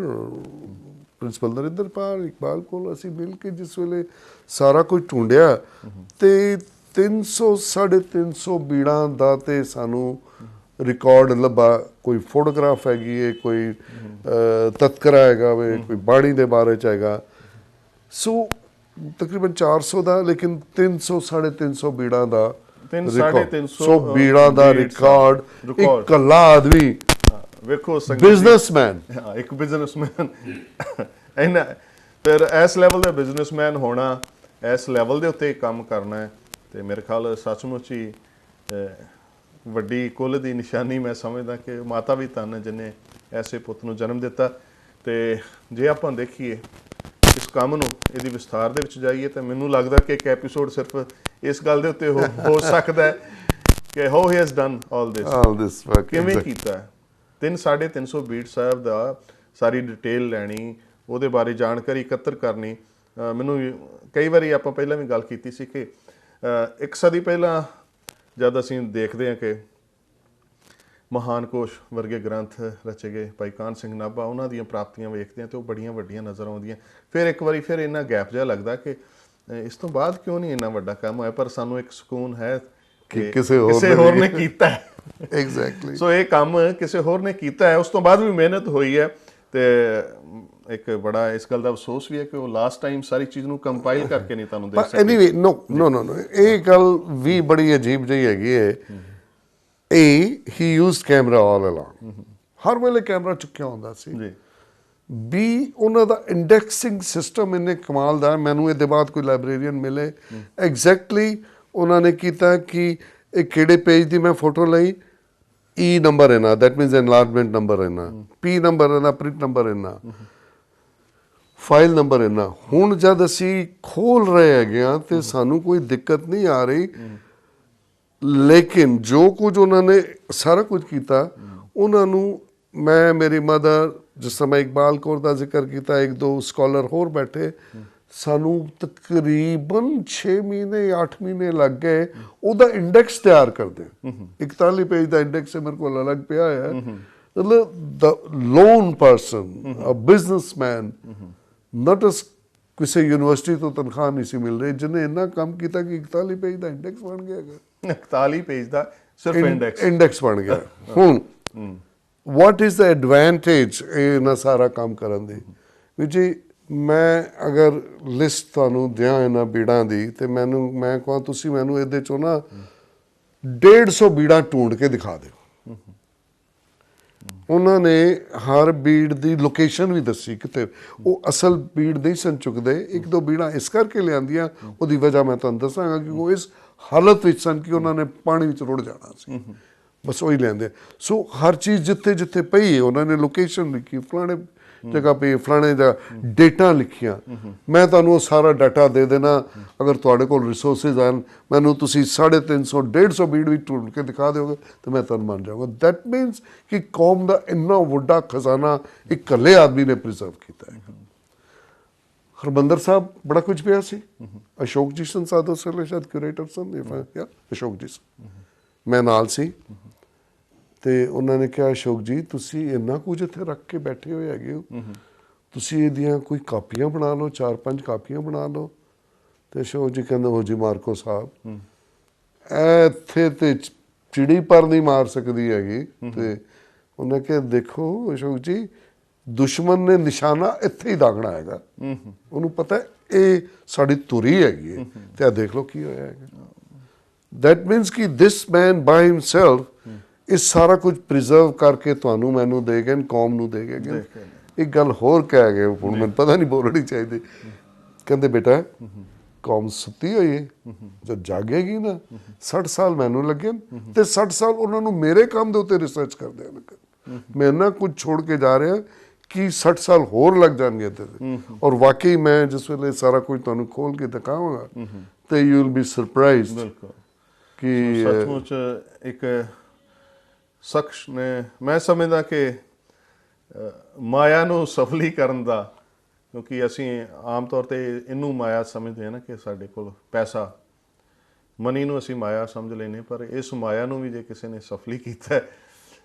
[SPEAKER 3] ਪ੍ਰਿੰਸੀਪਲ ਨਰਿੰਦਰਪਾਲ ਇਕਬਾਲ ਕੋਲ ਅਸੀਂ ਮਿਲ ਕੇ ਜਿਸ ਵੇਲੇ ਸਾਰਾ ਕੁਝ ਢੂੰਡਿਆ ਤੇ 300 350 ਬੀੜਾਂ ਦਾ ਤੇ ਸਾਨੂੰ ਰਿਕਾਰਡ ਲੱਭਾ। ਕੋਈ ਫੋਟੋਗ੍ਰਾਫ ਹੈਗੀ ਹੈ, ਕੋਈ ਤਤਕਰਾ ਹੈਗਾ ਵੇ, ਕੋਈ ਬਾਣੀ ਦੇ ਬਾਰੇ ਚ ਹੈਗਾ। ਸੋ ਤਕਰੀਬਨ 400 ਦਾ, ਲੇਕਿਨ 300 350 ਬੀੜਾਂ ਦਾ
[SPEAKER 2] 350
[SPEAKER 3] ਸੋ ਬੀੜਾਂ ਦਾ ਰਿਕਾਰਡ ਇੱਕ ਇਕੱਲਾ ਆਦਮੀ
[SPEAKER 2] ਵੇਖੋ
[SPEAKER 3] ਬਿਜ਼ਨਸਮੈਨ।
[SPEAKER 2] ਹਾਂ, ਇੱਕ ਬਿਜ਼ਨਸਮੈਨ ਇਹਨਾਂ ਫਿਰ ਇਸ ਲੈਵਲ ਦਾ ਬਿਜ਼ਨਸਮੈਨ ਹੋਣਾ, ਇਸ ਲੈਵਲ ਦੇ ਉੱਤੇ ਕੰਮ ਕਰਨਾ ਹੈ ਤੇ ਮੇਰੇ ਖਿਆਲ ਸੱਚਮੁੱਚ ਹੀ ਵੱਡੀ ਕੁੱਲ ਦੀ ਨਿਸ਼ਾਨੀ ਮੈਂ ਸਮਝਦਾ ਕਿ ਮਾਤਾ ਵੀ ਧੰਨ ਹੈ ਜਿਹਨੇ ਐਸੇ ਪੁੱਤ ਨੂੰ ਜਨਮ ਦਿੱਤਾ। ਤੇ ਜੇ ਆਪਾਂ ਦੇਖੀਏ ਇਸ ਕੰਮ ਨੂੰ ਇਹਦੀ ਵਿਸਥਾਰ ਦੇ ਵਿੱਚ ਜਾਈਏ ਤਾਂ ਮੈਨੂੰ ਲੱਗਦਾ ਕਿ ਇੱਕ ਐਪੀਸੋਡ ਸਿਰਫ ਇਸ ਗੱਲ ਦੇ ਉੱਤੇ ਹੋ ਸਕਦਾ ਹੈ ਕਿ ਹਾਊ ਹੀ ਹੈਜ਼ ਡਨ ਆਲ ਦਿਸ ਕਿਵੇਂ ਕੀਤਾ। 350 ਬੀਟ ਸਾਹਿਬ ਦਾ ਸਾਰੀ ਡਿਟੇਲ ਲੈਣੀ, ਉਹਦੇ ਬਾਰੇ ਜਾਣਕਾਰੀ ਇਕੱਤਰ ਕਰਨੀ। ਮੈਨੂੰ ਕਈ ਵਾਰੀ ਆਪਾਂ ਪਹਿਲਾਂ ਵੀ ਗੱਲ ਕੀਤੀ ਸੀ ਕਿ ਇੱਕ ਸਦੀ ਪਹਿਲਾਂ ਜਦ ਅਸੀਂ ਦੇਖਦੇ ਹਾਂ ਕਿ ਮਹਾਨ ਕੋਸ਼ ਵਰਗੇ ਗ੍ਰੰਥ ਰਚੇ ਗਏ, ਭਾਈ ਕਾਹਨ ਸਿੰਘ ਨਾਭਾ, ਉਹਨਾਂ ਦੀਆਂ ਪ੍ਰਾਪਤੀਆਂ ਵੇਖਦੇ ਹਾਂ ਤੇ ਉਹ ਬੜੀਆਂ ਵੱਡੀਆਂ ਨਜ਼ਰ ਆਉਂਦੀਆਂ। ਫਿਰ ਇੱਕ ਵਾਰੀ ਫਿਰ ਇੰਨਾ ਗੈਪ ਜਿਹਾ ਲੱਗਦਾ ਕਿ ਇਸ ਤੋਂ ਬਾਅਦ ਕਿਉਂ ਨਹੀਂ ਇੰਨਾ ਵੱਡਾ ਕੰਮ ਹੋਇਆ। ਪਰ ਸਾਨੂੰ ਇੱਕ ਸਕੂਨ ਹੈ ਕਿ ਕਿਸੇ ਹੋਰ ਨੇ ਕੀਤਾ ਹੈ।
[SPEAKER 3] ਐਗਜ਼ੈਕਟਲੀ।
[SPEAKER 2] ਸੋ ਇਹ ਕੰਮ ਕਿਸੇ ਹੋਰ ਨੇ ਕੀਤਾ ਹੈ, ਉਸ ਤੋਂ ਬਾਅਦ ਵੀ ਮਿਹਨਤ ਹੋਈ ਹੈ ਤੇ ਇੱਕ ਬੜਾ ਇਸ ਗੱਲ ਦਾ ਅਫਸੋਸ ਵੀ ਹੈ ਕਿ ਉਹ ਲਾਸਟ ਟਾਈਮ ਸਾਰੀ ਚੀਜ਼ ਨੂੰ ਕੰਪਾਈਲ ਕਰਕੇ ਨਹੀਂ ਤੁਹਾਨੂੰ ਦੇ ਸਕਦੇ।
[SPEAKER 3] ਐਨੀਵੇ ਨੋ ਇਹ ਗੱਲ ਵੀ ਬੜੀ ਅਜੀਬ ਜਿਹੀ ਹੈਗੀ ਹੈ। ਹੀ ਯੂਜ਼ਡ ਕੈਮਰਾ ਆਲ ਅਲੋਂਗ, ਹਰ ਵੇਲੇ ਕੈਮਰਾ ਚੁੱਕਿਆ ਹੁੰਦਾ ਸੀ
[SPEAKER 2] ਜੀ।
[SPEAKER 3] ਵੀ ਉਹਨਾਂ ਦਾ ਇੰਡੈਕਸਿੰਗ ਸਿਸਟਮ ਇੰਨੇ ਕਮਾਲ ਦਾ। ਮੈਨੂੰ ਇਹਦੇ ਬਾਅਦ ਕੋਈ ਲਾਇਬ੍ਰੇਰੀਅਨ ਮਿਲੇ ਐਗਜ਼ੈਕਟਲੀ ਉਹਨਾਂ ਨੇ ਕੀਤਾ ਕਿ ਇਹ ਕਿਹੜੇ ਪੇਜ ਦੀ ਮੈਂ ਫੋਟੋ ਲਈ, ਈ ਨੰਬਰ ਇਹਨਾਂ, ਦੈਟ ਮੀਨਸ ਐਨਲਾਰਜਮੈਂਟ ਨੰਬਰ ਇਹਨਾਂ, ਪੀ ਨੰਬਰ ਇਹਨਾਂ, ਪ੍ਰਿੰਟ ਨੰਬਰ ਇਹਨਾਂ, ਫਾਈਲ ਨੰਬਰ ਇਹਨਾਂ। ਹੁਣ ਜਦ ਅਸੀਂ ਖੋਲ ਰਹੇ ਹੈਗੇ ਹਾਂ ਤੇ ਸਾਨੂੰ ਕੋਈ ਦਿੱਕਤ ਨਹੀਂ ਆ ਰਹੀ, ਲੇਕਿਨ ਜੋ ਕੁਝ ਉਹਨਾਂ ਨੇ ਸਾਰਾ ਕੁਝ ਕੀਤਾ ਉਹਨਾਂ ਨੂੰ ਮੈਂ, ਮੇਰੀ ਮਦਰ, ਜਿਸ ਸਮੇਂ ਇਕਬਾਲ ਕੌਰ ਦਾ ਜ਼ਿਕਰ ਕੀਤਾ, ਇੱਕ ਦੋ ਸਕਾਲਰ ਹੋਰ ਬੈਠੇ, ਸਾਨੂੰ ਤਕਰੀਬਨ 6 ਮਹੀਨੇ 8 ਮਹੀਨੇ ਲੱਗ ਗਏ ਉਹਦਾ ਇੰਡੈਕਸ ਤਿਆਰ ਕਰਦੇ। 41 ਪੇਜ ਦਾ ਇੰਡੈਕਸ ਮੇਰੇ ਕੋਲ ਅਲੱਗ ਪਿਆ ਹੈ। ਮਤਲਬ ਦ ਲੋਨ ਪਰਸਨ, ਅ ਬਿਜ਼ਨਸਮੈਨ, ਨਾਟ ਅਸ ਕਿਸੇ ਯੂਨੀਵਰਸਿਟੀ ਤੋਂ ਤਨਖਾਹ ਨਹੀਂ ਸੀ ਮਿਲ ਰਹੀ, ਜਿਹਨੇ ਇੰਨਾ ਕੰਮ ਕੀਤਾ ਕਿ 41 ਪੇਜ ਦਾ ਇੰਡੈਕਸ ਬਣ ਗਿਆ।
[SPEAKER 2] 41 ਪੇਜ ਦਾ ਸਿਰਫ
[SPEAKER 3] ਇੰਡੈਕਸ ਬਣ ਗਿਆ। ਹੁਣ ਵਾਟ ਇਜ਼ ਦ ਐਡਵਾਂਟੇਜ ਇਹਨਾਂ ਸਾਰਾ ਕੰਮ ਕਰਨ ਦੀ? ਵੀ ਜੀ ਮੈਂ ਅਗਰ ਲਿਸਟ ਤੁਹਾਨੂੰ ਦਿਆਂ ਇਹਨਾਂ ਬੀੜਾਂ ਦੀ ਤੇ ਮੈਂ ਕਹਾਂ ਤੁਸੀਂ ਮੈਨੂੰ ਇਹਦੇ ਚੋਂ ਨਾ 150 ਬੀੜਾਂ ਢੂੰਡ ਕੇ ਦਿਖਾ ਦਿਓ। ਉਹਨਾਂ ਨੇ ਹਰ ਬੀੜ ਦੀ ਲੋਕੇਸ਼ਨ ਵੀ ਦੱਸੀ ਕਿਤੇ। ਉਹ ਅਸਲ ਬੀੜ ਨਹੀਂ ਸਨ ਚੁੱਕਦੇ, ਇੱਕ ਦੋ ਬੀੜਾਂ ਇਸ ਕਰਕੇ ਲਿਆਂਦੀਆਂ, ਉਹਦੀ ਵਜ੍ਹਾ ਮੈਂ ਤੁਹਾਨੂੰ ਦੱਸਾਂਗਾ ਕਿ ਉਹ ਇਸ ਹਾਲਤ ਵਿੱਚ ਸਨ ਕਿ ਉਹਨਾਂ ਨੇ ਪਾਣੀ ਵਿੱਚ ਰੁੜ ਜਾਣਾ ਸੀ, ਬਸ ਉਹੀ ਲੈਂਦੇ। ਸੋ ਹਰ ਚੀਜ਼ ਜਿੱਥੇ ਜਿੱਥੇ ਪਈ ਹੈ ਉਹਨਾਂ ਨੇ ਲੋਕੇਸ਼ਨ ਲਿਖੀ, ਫਲਾਣੇ ਜਗ੍ਹਾ ਪਈ, ਫਲਾਣੇ ਦਾ ਡੇਟਾ ਲਿਖੀਆਂ। ਮੈਂ ਤੁਹਾਨੂੰ ਉਹ ਸਾਰਾ ਡਾਟਾ ਦੇ ਦੇਣਾ, ਅਗਰ ਤੁਹਾਡੇ ਕੋਲ ਰਿਸੋਰਸਿਸ ਹਨ, ਮੈਨੂੰ ਤੁਸੀਂ 350 150 ਬੀੜ ਵੀ ਢੂੰਡ ਕੇ ਦਿਖਾ ਦਿਓਗੇ ਤਾਂ ਮੈਂ ਤੁਹਾਨੂੰ ਮੰਨ ਜਾਊਂਗਾ। ਦੈਟ ਮੀਨਸ ਕਿ ਕੌਮ ਦਾ ਇੰਨਾ ਵੱਡਾ ਖਜ਼ਾਨਾ ਇੱਕ ਇਕੱਲੇ ਆਦਮੀ ਨੇ ਪ੍ਰੀਜ਼ਰਵ ਕੀਤਾ ਹੈ। ਹਰਮੰਦਰ ਸਾਹਿਬ ਬੜਾ ਕੁਝ ਪਿਆ ਸੀ। ਅਸ਼ੋਕ ਜੀ ਸਨ ਸਾਧੂ ਵੇਲੇ ਸ਼ਾਇਦ ਕਿਊਰੇਟਰ ਸਨ, ਅਸ਼ੋਕ ਜੀ ਸਨ, ਮੈਂ ਨਾਲ ਸੀ। ਤੇ ਉਹਨਾਂ ਨੇ ਕਿਹਾ ਅਸ਼ੋਕ ਜੀ ਤੁਸੀਂ ਇੰਨਾ ਕੁਝ ਇੱਥੇ ਰੱਖ ਕੇ ਬੈਠੇ ਹੋਏ ਹੈਗੇ ਹੋ, ਤੁਸੀਂ ਇਹਦੀਆਂ ਕੋਈ ਕਾਪੀਆਂ ਬਣਾ ਲਓ, 4-5 ਕਾਪੀਆਂ ਬਣਾ ਲਓ। ਤੇ ਅਸ਼ੋਕ ਜੀ ਕਹਿੰਦੇ ਹੋ ਜੀ ਮਾਰਕੋ ਸਾਹਿਬ, ਇੱਥੇ ਤੇ ਚਿੜੀ ਪਰ ਨਹੀਂ ਮਾਰ ਸਕਦੀ ਹੈਗੀ। ਤੇ ਉਹਨੇ ਕਿਹਾ ਦੇਖੋ ਅਸ਼ੋਕ ਜੀ, ਦੁਸ਼ਮਣ ਨੇ ਨਿਸ਼ਾਨਾ ਇੱਥੇ ਹੀ ਦਾਗਣਾ ਹੈਗਾ, ਉਹਨੂੰ ਪਤਾ ਇਹ ਸਾਡੀ ਧੁਰੀ ਹੈਗੀ ਹੈ। ਤੇ ਆ ਦੇਖ ਲਓ ਕੀ ਹੋਇਆ ਹੈਗਾ। ਦੈਟ ਮੀਨਸ ਕਿ ਦਿਸ ਮੈਨ ਬਾਈ ਹਿਮਸੈਲਫ ਇਹ ਸਾਰਾ ਕੁਝ ਪ੍ਰੀਜ਼ਰਵ ਕਰਕੇ ਤੁਹਾਨੂੰ ਮੈਨੂੰ ਦੇ ਗਏ, ਕੌਮ ਨੂੰ ਦੇ ਗਏ। ਇੱਕ ਗੱਲ ਹੋਰ ਕਹਿ ਗਏ, ਹੁਣ ਮੈਨੂੰ ਪਤਾ ਨਹੀਂ ਬੋਲਣੀ ਚਾਹੀਦੀ। ਕਹਿੰਦੇ ਬੇਟਾ ਕੌਮ ਸੁੱਤੀ ਹੋਈ ਹੈ, ਜਦ ਜਾਗੇਗੀ ਨਾ 60 ਸਾਲ ਮੈਨੂੰ ਲੱਗੇ ਤੇ 60 ਸਾਲ ਉਹਨਾਂ ਨੂੰ ਮੇਰੇ ਕੰਮ ਦੇ ਉੱਤੇ ਰਿਸਰਚ ਕਰਦੇ ਲੱਗੇ। ਮੈਂ ਇੰਨਾ ਕੁਝ ਛੋੜ ਕੇ ਜਾ ਰਿਹਾ ਕਿ 60 ਸਾਲ ਹੋਰ ਲੱਗ ਜਾਣਗੇ ਤੇ। ਔਰ ਵਾਕਈ ਮੈਂ ਜਿਸ ਵੇਲੇ ਸਾਰਾ ਕੁਝ ਤੁਹਾਨੂੰ ਖੋਲ ਕੇ ਦਿਖਾਵਾਂਗਾ ਤੇ ਯੂ ਵਿਲ ਬੀ ਸਰਪ੍ਰਾਈਜ਼ਡ ਕਿ
[SPEAKER 2] ਸੱਚਮੁੱਚ ਇੱਕ ਸ਼ਖਸ ਨੇ, ਮੈਂ ਸਮਝਦਾ ਕਿ ਮਾਇਆ ਨੂੰ ਸਫਲੀ ਕਰਨ ਦਾ ਕਿਉਂਕਿ ਅਸੀਂ ਆਮ ਤੌਰ ਤੇ ਇਹਨੂੰ ਮਾਇਆ ਸਮਝਦੇ ਹਾਂ ਨਾ ਕਿ ਸਾਡੇ ਕੋਲ ਪੈਸਾ, ਮਨੀ ਨੂੰ ਅਸੀਂ ਮਾਇਆ ਸਮਝ ਲੈਨੇ, ਪਰ ਇਸ ਮਾਇਆ ਨੂੰ ਵੀ ਜੇ ਕਿਸੇ ਨੇ ਸਫਲੀ ਕੀਤਾ ਹੈ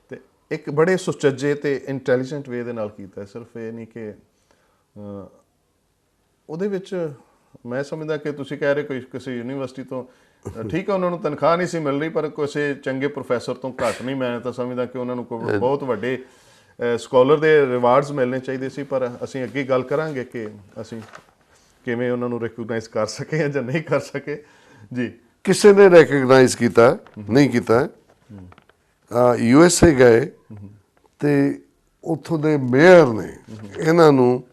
[SPEAKER 2] ਤੇ ਇੱਕ ਬੜੇ ਸੁਚੱਜੇ ਤੇ ਇੰਟੈਲੀਜੈਂਟ ਵੇ ਦੇ ਨਾਲ ਕੀਤਾ ਹੈ। ਸਿਰਫ ਇਹ ਨਹੀਂ ਕਿ ਉਹਦੇ ਵਿੱਚ ਮੈਂ ਸਮਝਦਾ ਕਿ ਤੁਸੀਂ ਕਹਿ ਰਹੇ ਕੋਈ ਕਿਸੇ ਯੂਨੀਵਰਸਿਟੀ ਤੋਂ, ਠੀਕ ਹੈ ਉਹਨਾਂ ਨੂੰ ਤਨਖਾਹ ਨਹੀਂ ਸੀ ਮਿਲ ਰਹੀ, ਪਰ ਕਿਸੇ ਚੰਗੇ ਪ੍ਰੋਫੈਸਰ ਤੋਂ ਘੱਟ ਨਹੀਂ ਮੈਂ ਤਾਂ ਸਮਝਦਾ ਕਿ ਉਹਨਾਂ ਨੂੰ ਕੋਈ ਬਹੁਤ ਵੱਡੇ ਸਕਾਲਰ ਦੇ ਰਿਵਾਰਡਸ ਮਿਲਣੇ ਚਾਹੀਦੇ ਸੀ। ਪਰ ਅਸੀਂ ਅੱਗੇ ਗੱਲ ਕਰਾਂਗੇ ਕਿ ਅਸੀਂ ਕਿਵੇਂ ਉਹਨਾਂ ਨੂੰ ਰਿਕਗਨਾਈਜ਼ ਕਰ ਸਕੇ ਜਾਂ ਨਹੀਂ ਕਰ ਸਕੇ। ਜੀ,
[SPEAKER 3] ਕਿਸੇ ਨੇ ਰੈਕਗਨਾਈਜ਼ ਕੀਤਾ ਨਹੀਂ ਕੀਤਾ। USA ਗਏ ਤੇ ਉੱਥੋਂ ਦੇ ਮੇਅਰ ਨੇ ਇਹਨਾਂ ਨੂੰ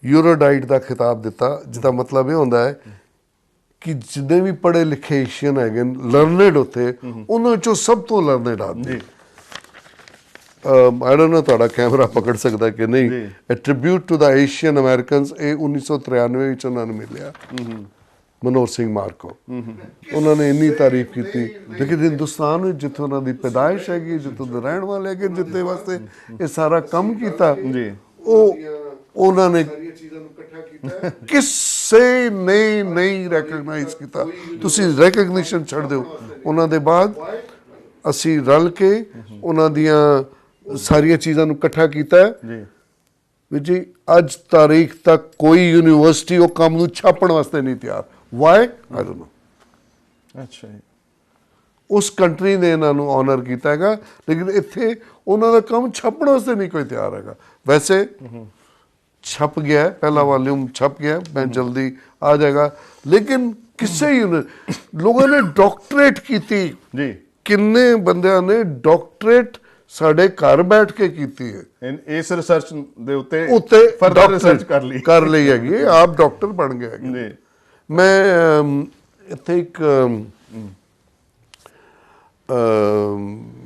[SPEAKER 3] ਯੂਰੋਡਾਈਟ ਦਾ ਖਿਤਾਬ ਦਿੱਤਾ, ਜਿਹਦਾ ਮਤਲਬ ਇਹ ਹੁੰਦਾ ਹੈ ਕਿ ਜਿੰਨੇ ਵੀ ਪੜ੍ਹੇ ਲਿਖੇ ਏਸ਼ੀਅਨ ਹੈਗੇ ਲਰਨਡ ਉੱਥੇ, ਉਹਨਾਂ ਚੋਂ ਸਭ ਤੋਂ learned Aadmi. I don't know ਤੁਹਾਡਾ ਕੈਮਰਾ ਪਕੜ ਸਕਦਾ ਕਿ ਨਹੀਂ। Tribute to the Asian Americans, ਇਹ 1993 ਵਿੱਚ ਉਹਨਾਂ ਨੂੰ ਮਿਲਿਆ, ਮਨੋਹਰ ਸਿੰਘ ਮਾਰਕੋ। ਉਹਨਾਂ ਨੇ ਇੰਨੀ ਤਾਰੀਫ ਕੀਤੀ। ਲੇਕਿਨ ਹਿੰਦੁਸਤਾਨ ਵਿੱਚ ਜਿੱਥੇ ਉਹਨਾਂ ਦੀ ਪੈਦਾਇਸ਼ ਹੈਗੀ, ਜਿੱਥੋਂ ਦੇ ਰਹਿਣ ਵਾਲੇ ਹੈਗੇ, ਜਿੱਥੇ ਵਾਸਤੇ ਇਹ ਸਾਰਾ ਕੰਮ ਕੀਤਾ, ਉਹ ਉਹਨਾਂ ਨੇ ਕਿਸੇ ਨੇ ਨਹੀਂ ਰੈਕਗਨਾਈਜ਼ ਕੀਤਾ। ਤੁਸੀਂ ਰੈਕਗਨੀਸ਼ਨ ਛੱਡ ਦਿਓ। ਉਹਨਾਂ ਦੇ ਬਾਅਦ ਅਸੀਂ ਰਲ ਕੇ ਉਹਨਾਂ ਦੀਆਂ ਸਾਰੀਆਂ ਚੀਜ਼ਾਂ ਨੂੰ ਇਕੱਠਾ ਕੀਤਾ ਜੀ। ਅੱਜ ਤਾਰੀਖ ਤੱਕ ਕੋਈ ਯੂਨੀਵਰਸਿਟੀ ਉਹ ਕੰਮ ਨੂੰ ਛਾਪਣ ਵਾਸਤੇ ਨਹੀਂ ਤਿਆਰ। Why I don't know.
[SPEAKER 2] ਅੱਛਾ ਜੀ,
[SPEAKER 3] ਉਸ ਕੰਟਰੀ ਨੇ ਇਹਨਾਂ ਨੂੰ ਆਨਰ ਕੀਤਾ ਹੈਗਾ, ਲੇਕਿਨ ਇੱਥੇ ਉਹਨਾਂ ਦਾ ਕੰਮ ਛਾਪਣ ਵਾਸਤੇ ਨਹੀਂ ਕੋਈ ਤਿਆਰ ਹੈਗਾ। ਵੈਸੇ ਛਪ ਗਿਆ, ਪਹਿਲਾ ਵਾਲੀਅਮ ਛਪ ਗਿਆ, ਮੈਂ ਜਲਦੀ ਆ ਜਾਏਗਾ। ਲੇਕਿਨ ਕਿਸੇ ਲੋਕਾਂ ਨੇ ਡਾਕਟਰੇਟ ਕੀਤੀ
[SPEAKER 2] ਜੀ,
[SPEAKER 3] ਕਿੰਨੇ ਬੰਦਿਆਂ ਨੇ ਡਾਕਟਰੇਟ ਸਾਡੇ ਘਰ ਬੈਠ ਕੇ ਕੀਤੀ ਹੈ।
[SPEAKER 2] ਇਸ ਰਿਸਰਚ ਦੇ ਉੱਤੇ
[SPEAKER 3] ਫਰਦਰ
[SPEAKER 2] ਰਿਸਰਚ ਕਰ ਲਈ
[SPEAKER 3] ਹੈਗੀ। ਆਪ ਡਾਕਟਰ ਬਣ ਗਏ ਹੈਗੇ
[SPEAKER 2] ਜੀ।
[SPEAKER 3] ਮੈਂ ਇੱਥੇ ਇੱਕ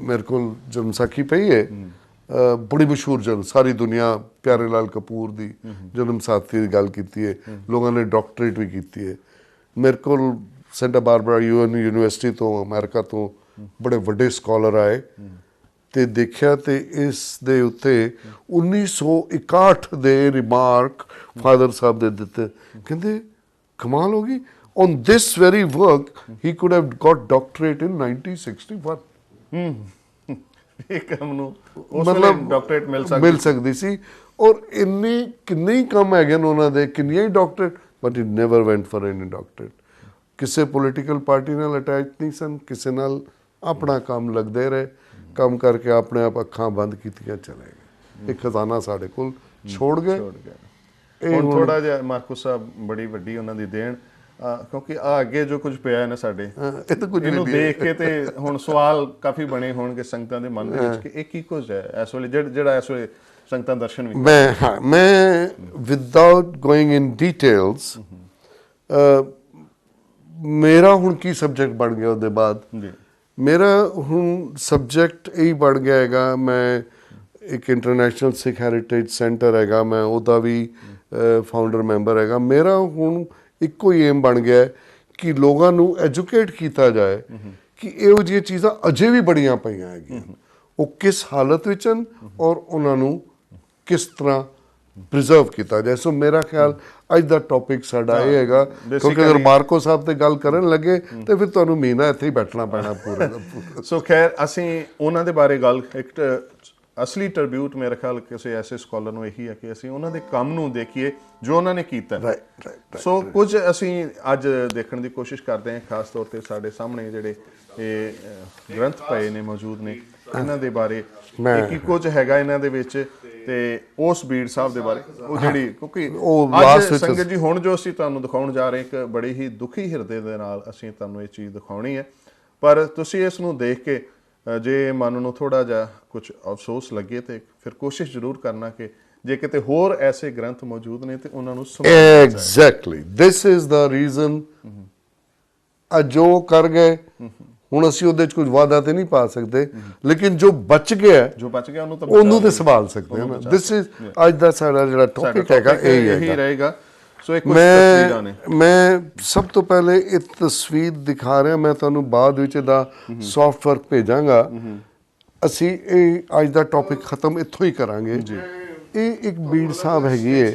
[SPEAKER 3] ਮੇਰੇ ਕੋਲ ਜਨਮ ਸਾਖੀ ਪਈ ਹੈ, ਬੜੀ ਮਸ਼ਹੂਰ ਜਨਮ, ਸਾਰੀ ਦੁਨੀਆ ਪਿਆਰੇ ਲਾਲ ਕਪੂਰ ਦੀ ਜਨਮ ਸਾਖੀ ਦੀ ਗੱਲ ਕੀਤੀ ਹੈ। ਲੋਕਾਂ ਨੇ ਡਾਕਟਰੇਟ ਵੀ ਕੀਤੀ ਹੈ। ਮੇਰੇ ਕੋਲ ਸੈਂਟਾ ਬਾਰਬਰਾ ਯੂਨੀਵਰਸਿਟੀ ਤੋਂ, ਅਮਰੀਕਾ ਤੋਂ ਬੜੇ ਵੱਡੇ ਸਕਾਲਰ ਆਏ ਤੇ ਦੇਖਿਆ, ਤੇ ਇਸ ਦੇ ਉੱਤੇ 1961 ਦੇ ਰਿਮਾਰਕ ਫਾਦਰ ਸਾਹਿਬ ਦੇ ਦਿੱਤੇ। ਕਹਿੰਦੇ ਕਮਾਲ ਹੋ ਗਈ, on this very work he could have got doctorate in 1961।
[SPEAKER 2] ਇਹ ਕੰਮ ਨੂੰ ਉਸ ਵੇਲੇ ਡਾਕਟਰੇਟ
[SPEAKER 3] ਮਿਲ ਸਕਦੀ ਸੀ। ਔਰ ਇੰਨੇ ਕਿੰਨੇ ਹੀ ਕੰਮ ਹੈਗੇ ਨੇ ਉਹਨਾਂ ਦੇ, ਕਿੰਨੀਆਂ ਹੀ doctorate, but he never went for any doctorate. ਕਿਸੇ ਪੋਲੀਟੀਕਲ ਪਾਰਟੀ ਨਾਲ ਅਟੈਚ ਨਹੀਂ ਸਨ, ਕਿਸੇ ਨਾਲ ਆਪਣਾ ਕੰਮ ਲੱਗਦੇ ਰਹੇ, ਕੰਮ ਕਰਕੇ ਆਪਣੇ ਆਪ ਅੱਖਾਂ ਬੰਦ ਕੀਤੀਆਂ ਚਲੇ ਗਏ। ਇੱਕ ਖਜ਼ਾਨਾ ਸਾਡੇ ਕੋਲ ਛੋੜ ਗਏ।
[SPEAKER 2] ਹੁਣ ਥੋੜਾ ਜਿਹਾ ਮਾਰਕੋ ਸਾਹਿਬ ਬੜੀ ਵੱਡੀ ਉਹਨਾਂ ਦੀ ਦੇਣ, ਕਿਉਂਕਿ ਆ ਅੱਗੇ ਜੋ ਕੁਝ ਪਿਆ ਹੈ ਨਾ ਸਾਡੇ,
[SPEAKER 3] ਇਹ ਤਾਂ ਕੁਝ
[SPEAKER 2] ਇਹਨੂੰ ਦੇਖ ਕੇ ਤੇ ਹੁਣ ਸਵਾਲ ਕਾਫੀ ਬਣੇ ਹੋਣਗੇ ਸੰਗਤਾਂ ਦੇ ਮਨ ਦੇ ਵਿੱਚ ਕਿ ਇਹ ਕੀ ਕੁਝ ਹੈ ਇਸ ਵੇਲੇ, ਜਿਹੜਾ ਇਸ ਵੇਲੇ ਸੰਗਤਾਂ ਦਰਸ਼ਨ ਵੀ।
[SPEAKER 3] ਮੈਂ ਵਿਦਆਊਟ ਗੋਇੰਗ ਇਨ ਡੀਟੇਲਸ, ਮੇਰਾ ਹੁਣ ਕੀ ਸਬਜੈਕਟ ਬਣ ਗਿਆ ਉਹਦੇ ਬਾਅਦ? ਮੇਰਾ ਹੁਣ ਸਬਜੈਕਟ ਇਹ ਬਣ ਗਿਆ ਹੈਗਾ, ਮੈਂ ਇੱਕ ਇੰਟਰਨੈਸ਼ਨਲ ਸਿੱਖ ਹੈਰੀਟੇਜ ਸੈਂਟਰ ਹੈਗਾ, ਮੈਂ ਉਹਦਾ ਵੀ ਫਾਊਂਡਰ ਮੈਂਬਰ ਹੈਗਾ। ਮੇਰਾ ਹੁਣ ਇੱਕੋ ਹੀ ਏਮ ਬਣ ਗਿਆ ਕਿ ਲੋਕਾਂ ਨੂੰ ਐਜੂਕੇਟ ਕੀਤਾ ਜਾਏ ਕਿ ਇਹੋ ਜਿਹੀਆਂ ਚੀਜ਼ਾਂ ਅਜੇ ਵੀ ਬੜੀਆਂ ਪਈਆਂ ਹੈਗੀਆਂ, ਉਹ ਕਿਸ ਹਾਲਤ ਵਿੱਚ ਹਨ ਔਰ ਉਹਨਾਂ ਨੂੰ ਕਿਸ ਤਰ੍ਹਾਂ ਪ੍ਰੀਜ਼ਰਵ ਕੀਤਾ ਜਾਏ। ਸੋ ਮੇਰਾ ਖਿਆਲ ਅੱਜ ਦਾ ਟੌਪਿਕ ਸਾਡਾ ਇਹ ਹੈਗਾ, ਕਿਉਂਕਿ ਅਗਰ ਮਾਰਕੋ ਸਾਹਿਬ ਤੇ ਗੱਲ ਕਰਨ ਲੱਗੇ ਤੇ ਫਿਰ ਤੁਹਾਨੂੰ ਮਹੀਨਾ ਇੱਥੇ ਹੀ ਬੈਠਣਾ ਪੈਣਾ ਪੂਰੇ ਦਾ ਪੂਰਾ।
[SPEAKER 2] ਸੋ ਖੈਰ, ਅਸੀਂ ਉਹਨਾਂ ਦੇ ਬਾਰੇ ਗੱਲ, ਇੱਕ ਅਸਲੀ ਟ੍ਰਿਬਿਊਟ ਮੇਰੇ ਖਿਆਲ ਕਿਸੇ ਐਸੇ ਸਕਾਲਰ ਨੂੰ ਇਹੀ ਹੈ ਕਿ ਅਸੀਂ ਉਹਨਾਂ ਦੇ ਕੰਮ ਨੂੰ ਦੇਖੀਏ ਜੋ ਉਹਨਾਂ ਨੇ ਕੀਤਾ। ਸੋ ਕੁਝ ਅਸੀਂ ਅੱਜ ਦੇਖਣ ਦੀ ਕੋਸ਼ਿਸ਼ ਕਰਦੇ ਹਾਂ, ਖਾਸ ਤੌਰ ਤੇ ਸਾਡੇ ਸਾਹਮਣੇ ਜਿਹੜੇ ਇਹ ਗ੍ਰੰਥ ਪਏ ਨੇ, ਮੌਜੂਦ ਨੇ, ਇਹਨਾਂ ਦੇ ਬਾਰੇ ਕੀ ਕੁਝ ਹੈਗਾ ਇਹਨਾਂ ਦੇ ਵਿੱਚ, ਤੇ ਉਸ ਬੀੜ ਸਾਹਿਬ ਦੇ ਬਾਰੇ, ਉਹ ਜਿਹੜੀ, ਕਿਉਂਕਿ ਅੱਜ ਸੰਗਤ ਜੀ ਹੁਣ ਜੋ ਅਸੀਂ ਤੁਹਾਨੂੰ ਦਿਖਾਉਣ ਜਾ ਰਹੇ, ਇੱਕ ਬੜੀ ਹੀ ਦੁਖੀ ਹਿਰਦੇ ਦੇ ਨਾਲ ਅਸੀਂ ਤੁਹਾਨੂੰ ਇਹ ਚੀਜ਼ ਦਿਖਾਉਣੀ ਹੈ। ਪਰ ਤੁਸੀਂ ਇਸ ਨੂੰ ਦੇਖ ਕੇ ਜੇ ਮਨ ਨੂੰ ਥੋੜਾ ਜਿਹਾ ਕੁਝ ਅਫਸੋਸ ਲੱਗੇ ਤੇ ਫਿਰ ਕੋਸ਼ਿਸ਼ ਜ਼ਰੂਰ ਕਰਨਾ ਕਿ ਜੇ ਕਿਤੇ ਹੋਰ ਐਸੇ ਗ੍ਰੰਥ ਮੌਜੂਦ ਨੇ ਤੇ ਉਹਨਾਂ ਨੂੰ ਸਮਝਣਾ।
[SPEAKER 3] Exactly, this is the reason. ਜੋ ਕਰ ਗਏ ਹੁਣ ਅਸੀਂ ਉਹਦੇ 'ਚ ਕੁਝ ਵਾਅਦਾ ਤੇ ਨਹੀਂ ਪਾ ਸਕਦੇ, ਲੇਕਿਨ ਜੋ ਬਚ ਗਿਆ ਉਹਨੂੰ ਤੇ ਸੰਭਾਲ ਸਕਦੇ ਹਾਂ। ਦਿਸ ਇਜ਼ ਅੱਜ ਦਾ ਸਾਡਾ ਜਿਹੜਾ ਟੌਪਿਕ ਹੈਗਾ, ਇਹੀ
[SPEAKER 2] ਰਹੇਗਾ।
[SPEAKER 3] ਮੈਂ ਸਭ ਤੋਂ ਪਹਿਲੇ ਇਹ ਤਸਵੀਰ ਦਿਖਾ ਰਿਹਾ, ਮੈਂ ਤੁਹਾਨੂੰ ਬਾਅਦ ਵਿੱਚ ਇਹਦਾ ਸੌਫਟ ਵਰਕ ਭੇਜਾਂਗਾ। ਅਸੀਂ ਇਹ ਅੱਜ ਦਾ ਟੌਪਿਕ ਖਤਮ ਇੱਥੋਂ ਹੀ ਕਰਾਂਗੇ। ਇਹ ਇੱਕ ਬੀੜ ਸਾਹਿਬ ਹੈਗੀ ਹੈ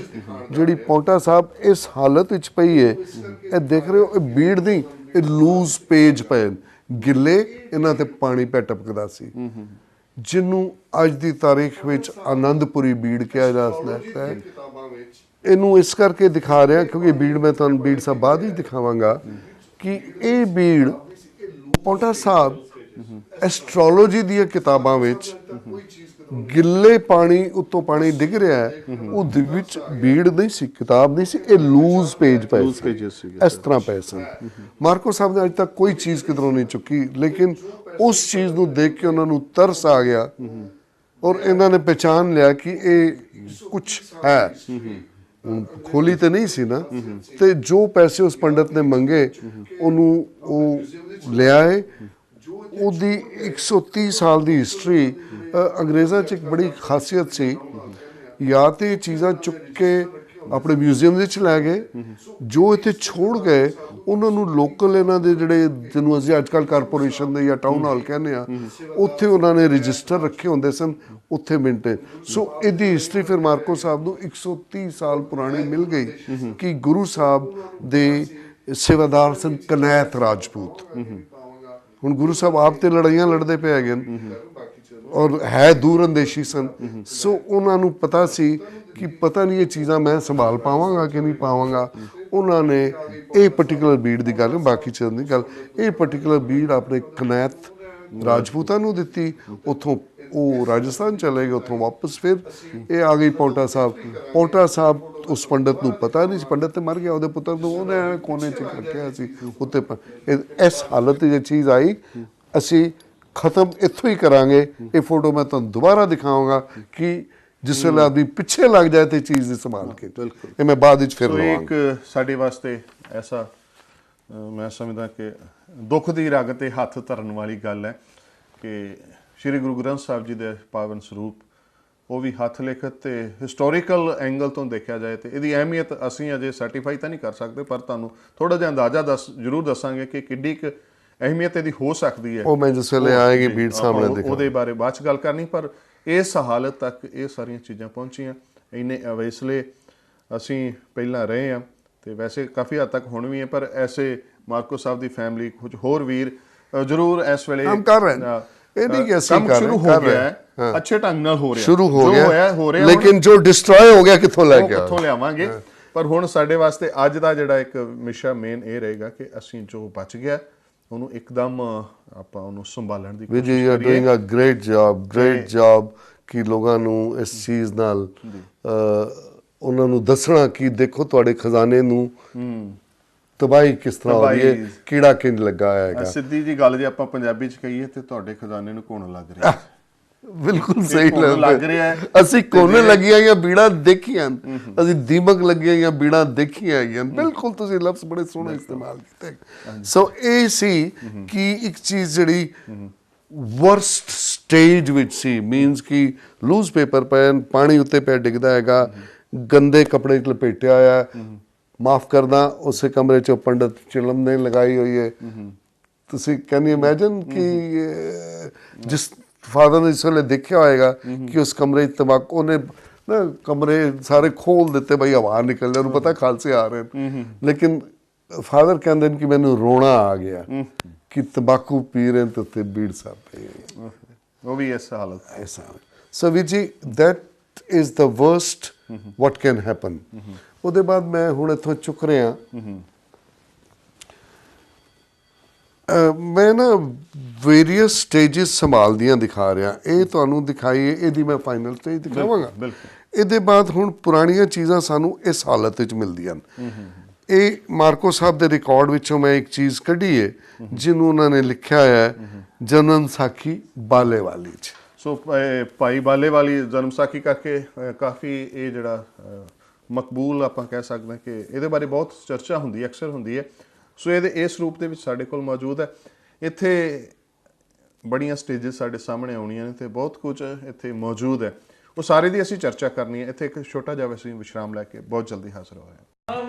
[SPEAKER 3] ਜਿਹੜੀ ਪੌਂਟਾ ਸਾਹਿਬ ਇਸ ਹਾਲਤ ਵਿੱਚ ਪਈ ਹੈ। ਇਹ ਦੇਖ ਰਹੇ ਹੋ, ਇਹ ਬੀੜ ਨਹੀਂ, ਇਹ ਲੂਜ਼ ਪੇਜ ਪਏ ਨੇ, ਗਿੱਲੇ, ਇਹਨਾਂ ਤੇ ਪਾਣੀ ਪੈ ਟਪਕਦਾ ਸੀ, ਜਿਹਨੂੰ ਅੱਜ ਦੀ ਤਾਰੀਖ ਵਿੱਚ ਆਨੰਦਪੁਰੀ ਬੀੜ ਕਿਹਾ ਜਾ ਸਕਦਾ ਹੈ। ਇਹਨੂੰ ਇਸ ਕਰਕੇ ਦਿਖਾ ਰਿਹਾ ਕਿਉਂਕਿ ਬੀੜ ਮੈਂ ਤੁਹਾਨੂੰ ਬੀੜ ਸਾਹਿਬ ਬਾਅਦ ਹੀ ਦਿਖਾਵਾਂਗਾ ਕਿ ਇਹ ਬੀੜ ਪੌਂਟਾ ਸਾਹਿਬ ਐਸਟ੍ਰੋਲੋਜੀ ਦੀਆਂ ਕਿਤਾਬਾਂ ਵਿੱਚ ਗਿੱਲੇ ਪਾਣੀ ਉੱਤੋਂ ਪਾਣੀ ਡਿੱਗ ਰਿਹਾ ਹੈ, ਉਹਦੇ ਵਿੱਚ ਬੀੜ ਨਹੀਂ ਸੀ, ਕਿਤਾਬ ਨਹੀਂ ਸੀ, ਇਹ ਲੂਜ਼ ਪੇਜ ਪਏ ਸੀ, ਇਸ ਤਰ੍ਹਾਂ ਪਏ ਸਨ। ਮਾਰਕੋ ਸਾਹਿਬ ਨੇ ਅੱਜ ਤੱਕ ਕੋਈ ਚੀਜ਼ ਕਿਧਰੋਂ ਨਹੀਂ ਚੁੱਕੀ, ਲੇਕਿਨ ਉਸ ਚੀਜ਼ ਨੂੰ ਦੇਖ ਕੇ ਉਹਨਾਂ ਨੂੰ ਤਰਸ ਆ ਗਿਆ ਔਰ ਇਹਨਾਂ ਨੇ ਪਹਿਚਾਨ ਲਿਆ ਕਿ ਇਹ ਕੁਛ ਹੈ। ਖੋਲੀ ਤੇ ਨਹੀਂ ਸੀ ਨਾ, ਤੇ ਜੋ ਪੈਸੇ ਉਸ ਪੰਡਤ ਨੇ ਮੰਗੇ ਉਹਨੂੰ ਉਹ ਲਿਆਏ। ਉਹਦੀ 130 ਸਾਲ ਦੀ ਹਿਸਟਰੀ। ਅੰਗਰੇਜ਼ਾਂ 'ਚ ਇੱਕ ਬੜੀ ਖਾਸੀਅਤ ਸੀ, ਜਾਂ ਤੇ ਇਹ ਚੀਜ਼ਾਂ ਚੁੱਕ ਕੇ ਆਪਣੇ ਮਿਊਜ਼ੀਅਮ ਵਿੱਚ ਲੈ ਗਏ, ਜੋ ਇੱਥੇ ਛੋੜ ਗਏ ਉਹਨਾਂ ਨੂੰ ਲੋਕਲ ਇਹਨਾਂ ਦੇ ਜਿਹੜੇ ਜਿਹਨੂੰ ਅਸੀਂ ਅੱਜ ਕੱਲ੍ਹ ਕਾਰਪੋਰੇਸ਼ਨ ਦੇ ਜਾਂ ਟਾਊਨ ਹਾਲ ਕਹਿੰਦੇ ਆ, ਉੱਥੇ ਉਹਨਾਂ ਨੇ ਰਜਿਸਟਰ ਰੱਖੇ ਹੁੰਦੇ ਸਨ, ਉੱਥੇ ਮਿੰਟੇ। ਸੋ ਇਹਦੀ ਹਿਸਟਰੀ ਫਿਰ ਮਾਰਕੋ ਸਾਹਿਬ ਨੂੰ 130 ਸਾਲ ਪੁਰਾਣੀ ਮਿਲ ਗਈ ਕਿ ਗੁਰੂ ਸਾਹਿਬ ਦੇ ਸੇਵਾਦਾਰ ਸਨ ਕਨੈਤ ਰਾਜਪੂਤ। ਹੁਣ ਗੁਰੂ ਸਾਹਿਬ ਆਪ ਤੇ ਲੜਾਈਆਂ ਲੜਦੇ ਪਏ ਹੈਗੇ ਨੇ ਔਰ ਹੈ ਦੂਰ ਅੰਦੇਸ਼ੀ ਸਨ। ਸੋ ਉਹਨਾਂ ਨੂੰ ਪਤਾ ਸੀ ਕਿ ਪਤਾ ਨਹੀਂ ਇਹ ਚੀਜ਼ਾਂ ਮੈਂ ਸੰਭਾਲ ਪਾਵਾਂਗਾ ਕਿ ਨਹੀਂ ਪਾਵਾਂਗਾ। ਉਹਨਾਂ ਨੇ ਇਹ ਪਾਰਟਿਕੂਲਰ ਬੀੜ ਦੀ ਗੱਲ, ਬਾਕੀ ਚੀਜ਼ਾਂ ਦੀ ਗੱਲ, ਇਹ ਪਾਰਟਿਕੂਲਰ ਬੀੜ ਆਪਣੇ ਕਨੈਤ ਰਾਜਪੂਤਾਂ ਨੂੰ ਦਿੱਤੀ। ਉੱਥੋਂ ਉਹ ਰਾਜਸਥਾਨ ਚਲੇ ਗਏ, ਉੱਥੋਂ ਵਾਪਸ ਫਿਰ ਇਹ ਆ ਗਈ ਪੌਂਟਾ ਸਾਹਿਬ। ਪੌਂਟਾ ਸਾਹਿਬ ਉਸ ਪੰਡਤ ਨੂੰ ਪਤਾ ਨਹੀਂ ਸੀ, ਪੰਡਤ ਤੇ ਮਰ ਗਿਆ, ਉਹਦੇ ਪੁੱਤਰ ਨੂੰ ਉਹਨੇ ਕੋਨੇ 'ਚ ਰੱਖਿਆ ਸੀ ਉੱਤੇ। ਇਸ ਹਾਲਤ 'ਚ ਚੀਜ਼ ਆਈ। ਅਸੀਂ ਖਤਮ ਇੱਥੋਂ ਹੀ ਕਰਾਂਗੇ। ਇਹ ਫੋਟੋ ਮੈਂ ਤੁਹਾਨੂੰ ਦੁਬਾਰਾ ਦਿਖਾਵਾਂਗਾ ਕਿ ਜਿਸ ਵੇਲੇ ਆਦਮੀ ਪਿੱਛੇ ਲੱਗ ਜਾਏ ਤੇ ਚੀਜ਼ ਦੀ ਸੰਭਾਲ ਕੇ। ਇਹ ਮੈਂ ਬਾਅਦ ਵਿੱਚ ਫਿਰ ਲਵਾਂਗਾ।
[SPEAKER 2] ਇੱਕ ਸਾਡੇ ਵਾਸਤੇ ਐਸਾ ਮੈਂ ਸਮਝਦਾ ਕਿ ਦੁੱਖ ਦੀ ਰਗ ਤੇ ਹੱਥ ਧਰਨ ਵਾਲੀ ਗੱਲ ਹੈ ਕਿ ਸ਼੍ਰੀ ਗੁਰੂ ਗ੍ਰੰਥ ਸਾਹਿਬ ਜੀ ਦੇ ਪਾਵਨ ਸਰੂਪ, ਉਹ ਵੀ ਹੱਥ ਲਿਖਤ ਤੇ ਹਿਸਟੋਰੀਕਲ ਐਂਗਲ ਤੋਂ ਦੇਖਿਆ ਜਾਏ ਤੇ ਇਹਦੀ ਅਹਿਮੀਅਤ ਅਸੀਂ ਅਜੇ ਸਰਟੀਫਾਈ ਤਾਂ ਨਹੀਂ ਕਰ ਸਕਦੇ, ਪਰ ਤੁਹਾਨੂੰ ਥੋੜਾ ਜਿਹਾ ਅੰਦਾਜ਼ਾ ਜ਼ਰੂਰ ਦੱਸਾਂਗੇ ਕਿ ਕਿੱਡੀ ਕੁ ਅਹਿਮੀਅਤ ਇਹਦੀ ਹੋ ਸਕਦੀ ਹੈ।
[SPEAKER 3] ਉਹ ਮੈਂ ਜਿਸ ਵੇਲੇ ਆਏਗੀ ਬੀੜ ਸਾਹਮਣੇ ਦੇਖਾਂ,
[SPEAKER 2] ਉਹਦੇ ਬਾਰੇ ਬਾਅਦ 'ਚ ਗੱਲ ਕਰਨੀ। ਪਰ ਇਸ ਹਾਲਤ ਤੱਕ ਇਹ ਸਾਰੀਆਂ ਚੀਜ਼ਾਂ ਪਹੁੰਚੀਆਂ ਇੰਨੇ ਅਵੇਸਲੇ ਅਸੀਂ ਪਹਿਲਾਂ ਰਹੇ ਹਾਂ ਤੇ ਵੈਸੇ ਕਾਫੀ ਹੱਦ ਤੱਕ ਹੁਣ ਵੀ ਹੈ, ਪਰ ਐਸੇ ਮਾਰਕੋ ਸਾਹਿਬ ਦੀ ਫੈਮਿਲੀ ਕੁਝ ਹੋਰ ਵੀਰ ਜ਼ਰੂਰ ਇਸ ਵੇਲੇ
[SPEAKER 3] ਕੰਮ ਕਰ ਰਹੇ ਨੇ। ਇਹ ਨਹੀਂ ਕਿ ਅਸੀਂ ਕਰ
[SPEAKER 2] ਸ਼ੁਰੂ ਹੋ ਗਿਆ ਹੈ, ਅੱਛੇ ਢੰਗ ਨਾਲ ਹੋ ਰਿਹਾ,
[SPEAKER 3] ਸ਼ੁਰੂ ਹੋ ਗਿਆ, ਲੇਕਿਨ
[SPEAKER 2] ਜੋ
[SPEAKER 3] ਡਿਸਟਰੋਏ ਹੋ ਗਿਆ ਕਿੱਥੋਂ ਲੈ ਕੇ
[SPEAKER 2] ਕਿੱਥੋਂ ਲਿਆਵਾਂਗੇ। ਪਰ ਹੁਣ ਸਾਡੇ ਵਾਸਤੇ ਅੱਜ ਦਾ ਜਿਹੜਾ ਇੱਕ ਵਿਸ਼ਾ ਮੇਨ ਇਹ ਰਹੇਗਾ ਕਿ ਅਸੀਂ ਜੋ ਬਚ ਗਿਆ ਉਹਨੂੰ ਇੱਕਦਮ ਆਪਾਂ ਉਹਨੂੰ ਸੰਭਾਲਣ ਦੀ ਕੋਸ਼ਿਸ਼ ਕਰੀਏ।
[SPEAKER 3] You are doing a great job ਕਿ ਲੋਕਾਂ ਨੂੰ ਇਸ ਚੀਜ਼ ਨਾਲ ਉਹਨਾਂ ਨੂੰ ਦੱਸਣਾ ਕਿ ਦੇਖੋ ਤੁਹਾਡੇ ਖਜ਼ਾਨੇ ਨੂੰ ਤਬਾਹੀ ਕਿਸ ਤਰ੍ਹਾਂ ਹੋ ਰਹੀ ਹੈ, ਕੀੜਾ ਕਿੰਝ ਲੱਗਾ ਹੈਗਾ।
[SPEAKER 2] ਸਿੱਧੀ ਜੀ ਗੱਲ ਜੇ ਆਪਾਂ ਪੰਜਾਬੀ ਚ ਕਹੀਏ ਤੇ ਤੁਹਾਡੇ ਖਜ਼ਾਨੇ ਨੂੰ ਘੁਣ ਲੱਗ ਰਿਹਾ।
[SPEAKER 3] ਬਿਲਕੁਲ ਸਹੀ
[SPEAKER 2] ਲੱਗ ਰਿਹਾ ਹੈ।
[SPEAKER 3] ਅਸੀਂ ਕੋਨੇ ਲੱਗੀਆਂ ਜਾਂ ਬੀੜਾਂ ਦੇਖੀਆਂ, ਅਸੀਂ ਦੀਮਕ ਲੱਗੀਆਂ ਜਾਂ ਬੀੜਾਂ ਦੇਖੀਆਂ ਹੈਗੀਆਂ। ਬਿਲਕੁਲ ਤੁਸੀਂ ਲਫ਼ਜ਼ ਬੜੇ ਸੋਹਣੇ ਇਸਤੇਮਾਲ ਕੀਤੇ। ਸੋ ਇਹ ਸੀ ਕਿ ਇੱਕ ਚੀਜ਼ ਜਿਹੜੀ ਵਰਸਟ ਸਟੇਜ ਵਿੱਚ ਸੀ, ਮੀਨਸ ਕਿ ਲੂਜ਼ ਪੇਪਰ ਪੈਨ ਪਾਣੀ ਉੱਤੇ ਪੈ ਡਿੱਗਦਾ ਹੈਗਾ, ਗੰਦੇ ਕੱਪੜੇ ਚ ਲਪੇਟਿਆ ਹੋਇਆ, ਮਾਫ ਕਰਨਾ ਉਸੇ ਕਮਰੇ ਚ ਪੰਡਤ ਚਿਲਮ ਨੇ ਲਗਾਈ ਹੋਈ ਹੈ। ਤੁਸੀਂ ਕੈਨ ਯੂ ਇਮੇਜਿਨ ਕਿ ਜਿਸ ਫਾਦਰ ਨੇ ਇਸ ਵੇਲੇ ਦੇਖਿਆ ਹੋਏਗਾ ਕਿ ਉਸ ਕਮਰੇ 'ਚ ਤੰਬਾਕੂ, ਉਹਨੇ ਨਾ ਕਮਰੇ ਸਾਰੇ ਖੋਲ ਦਿੱਤੇ ਬਈ ਹਵਾ ਨਿਕਲ ਜਾ, ਉਹਨੂੰ ਪਤਾ ਖਾਲਸੇ ਆ ਰਹੇ ਨੇ, ਲੇਕਿਨ ਫਾਦਰ ਕਹਿੰਦੇ ਨੇ ਕਿ ਮੈਨੂੰ ਰੋਣਾ ਆ ਗਿਆ ਕਿ ਤੰਬਾਕੂ ਪੀ ਰਹੇ ਤੇ ਉੱਤੇ ਬੀੜ ਸਾਹਿਬ ਪਈ ਹੋਈ,
[SPEAKER 2] ਉਹ ਵੀ ਇਸ ਹਾਲਤ
[SPEAKER 3] ਐਸਾ। ਸੋ ਵੀ ਜੀ that is the worst what can happen. ਉਹਦੇ ਬਾਅਦ ਮੈਂ ਹੁਣ ਇੱਥੋਂ ਚੁੱਕ ਰਿਹਾ, ਮੈਂ ਨਾ ਵੇਰੀਅਸ ਸਟੇਜਸ ਸੰਭਾਲਦੀਆਂ ਦਿਖਾ ਰਿਹਾ। ਇਹ ਤੁਹਾਨੂੰ ਦਿਖਾਈਏ, ਇਹਦੀ ਮੈਂ ਫਾਈਨਲ ਸਟੇਜ ਦਿਖਾਵਾਂਗਾ। ਇਹਦੇ ਬਾਅਦ ਹੁਣ ਪੁਰਾਣੀਆਂ ਚੀਜ਼ਾਂ ਸਾਨੂੰ ਇਸ ਹਾਲਤ ਵਿੱਚ ਮਿਲਦੀਆਂ ਹਨ। ਇਹ ਮਾਰਕੋ ਸਾਹਿਬ ਦੇ ਰਿਕਾਰਡ ਵਿੱਚੋਂ ਮੈਂ ਇੱਕ ਚੀਜ਼ ਕੱਢੀ ਹੈ ਜਿਹਨੂੰ ਉਹਨਾਂ ਨੇ ਲਿਖਿਆ ਹੈ ਜਨਮ ਸਾਖੀ ਬਾਲੇਵਾਲੀ 'ਚ।
[SPEAKER 2] ਸੋ ਭਾਈ ਬਾਲੇਵਾਲੀ ਜਨਮ ਸਾਖੀ ਕਰਕੇ ਕਾਫੀ ਇਹ ਜਿਹੜਾ ਮਕਬੂਲ ਆਪਾਂ ਕਹਿ ਸਕਦੇ ਹਾਂ ਕਿ ਇਹਦੇ ਬਾਰੇ ਬਹੁਤ ਚਰਚਾ ਹੁੰਦੀ ਹੈ, ਅਕਸਰ ਹੁੰਦੀ ਹੈ। ਸੋ ਇਹਦੇ ਇਸ ਰੂਪ ਦੇ ਵਿੱਚ ਸਾਡੇ ਕੋਲ ਮੌਜੂਦ ਹੈ। ਇੱਥੇ ਬੜੀਆਂ ਸਟੇਜਸ ਸਾਡੇ ਸਾਹਮਣੇ ਆਉਣੀਆਂ ਨੇ ਤੇ ਬਹੁਤ ਕੁਝ ਇੱਥੇ ਮੌਜੂਦ ਹੈ, ਉਹ ਸਾਰੇ ਦੀ ਅਸੀਂ ਚਰਚਾ ਕਰਨੀ ਹੈ। ਇੱਥੇ ਇੱਕ ਛੋਟਾ ਜਿਹਾ ਅਸੀਂ ਵਿਸ਼ਰਾਮ ਲੈ ਕੇ ਬਹੁਤ ਜਲਦੀ ਹਾਜ਼ਰ ਹੋ ਰਹੇ ਹਾਂ।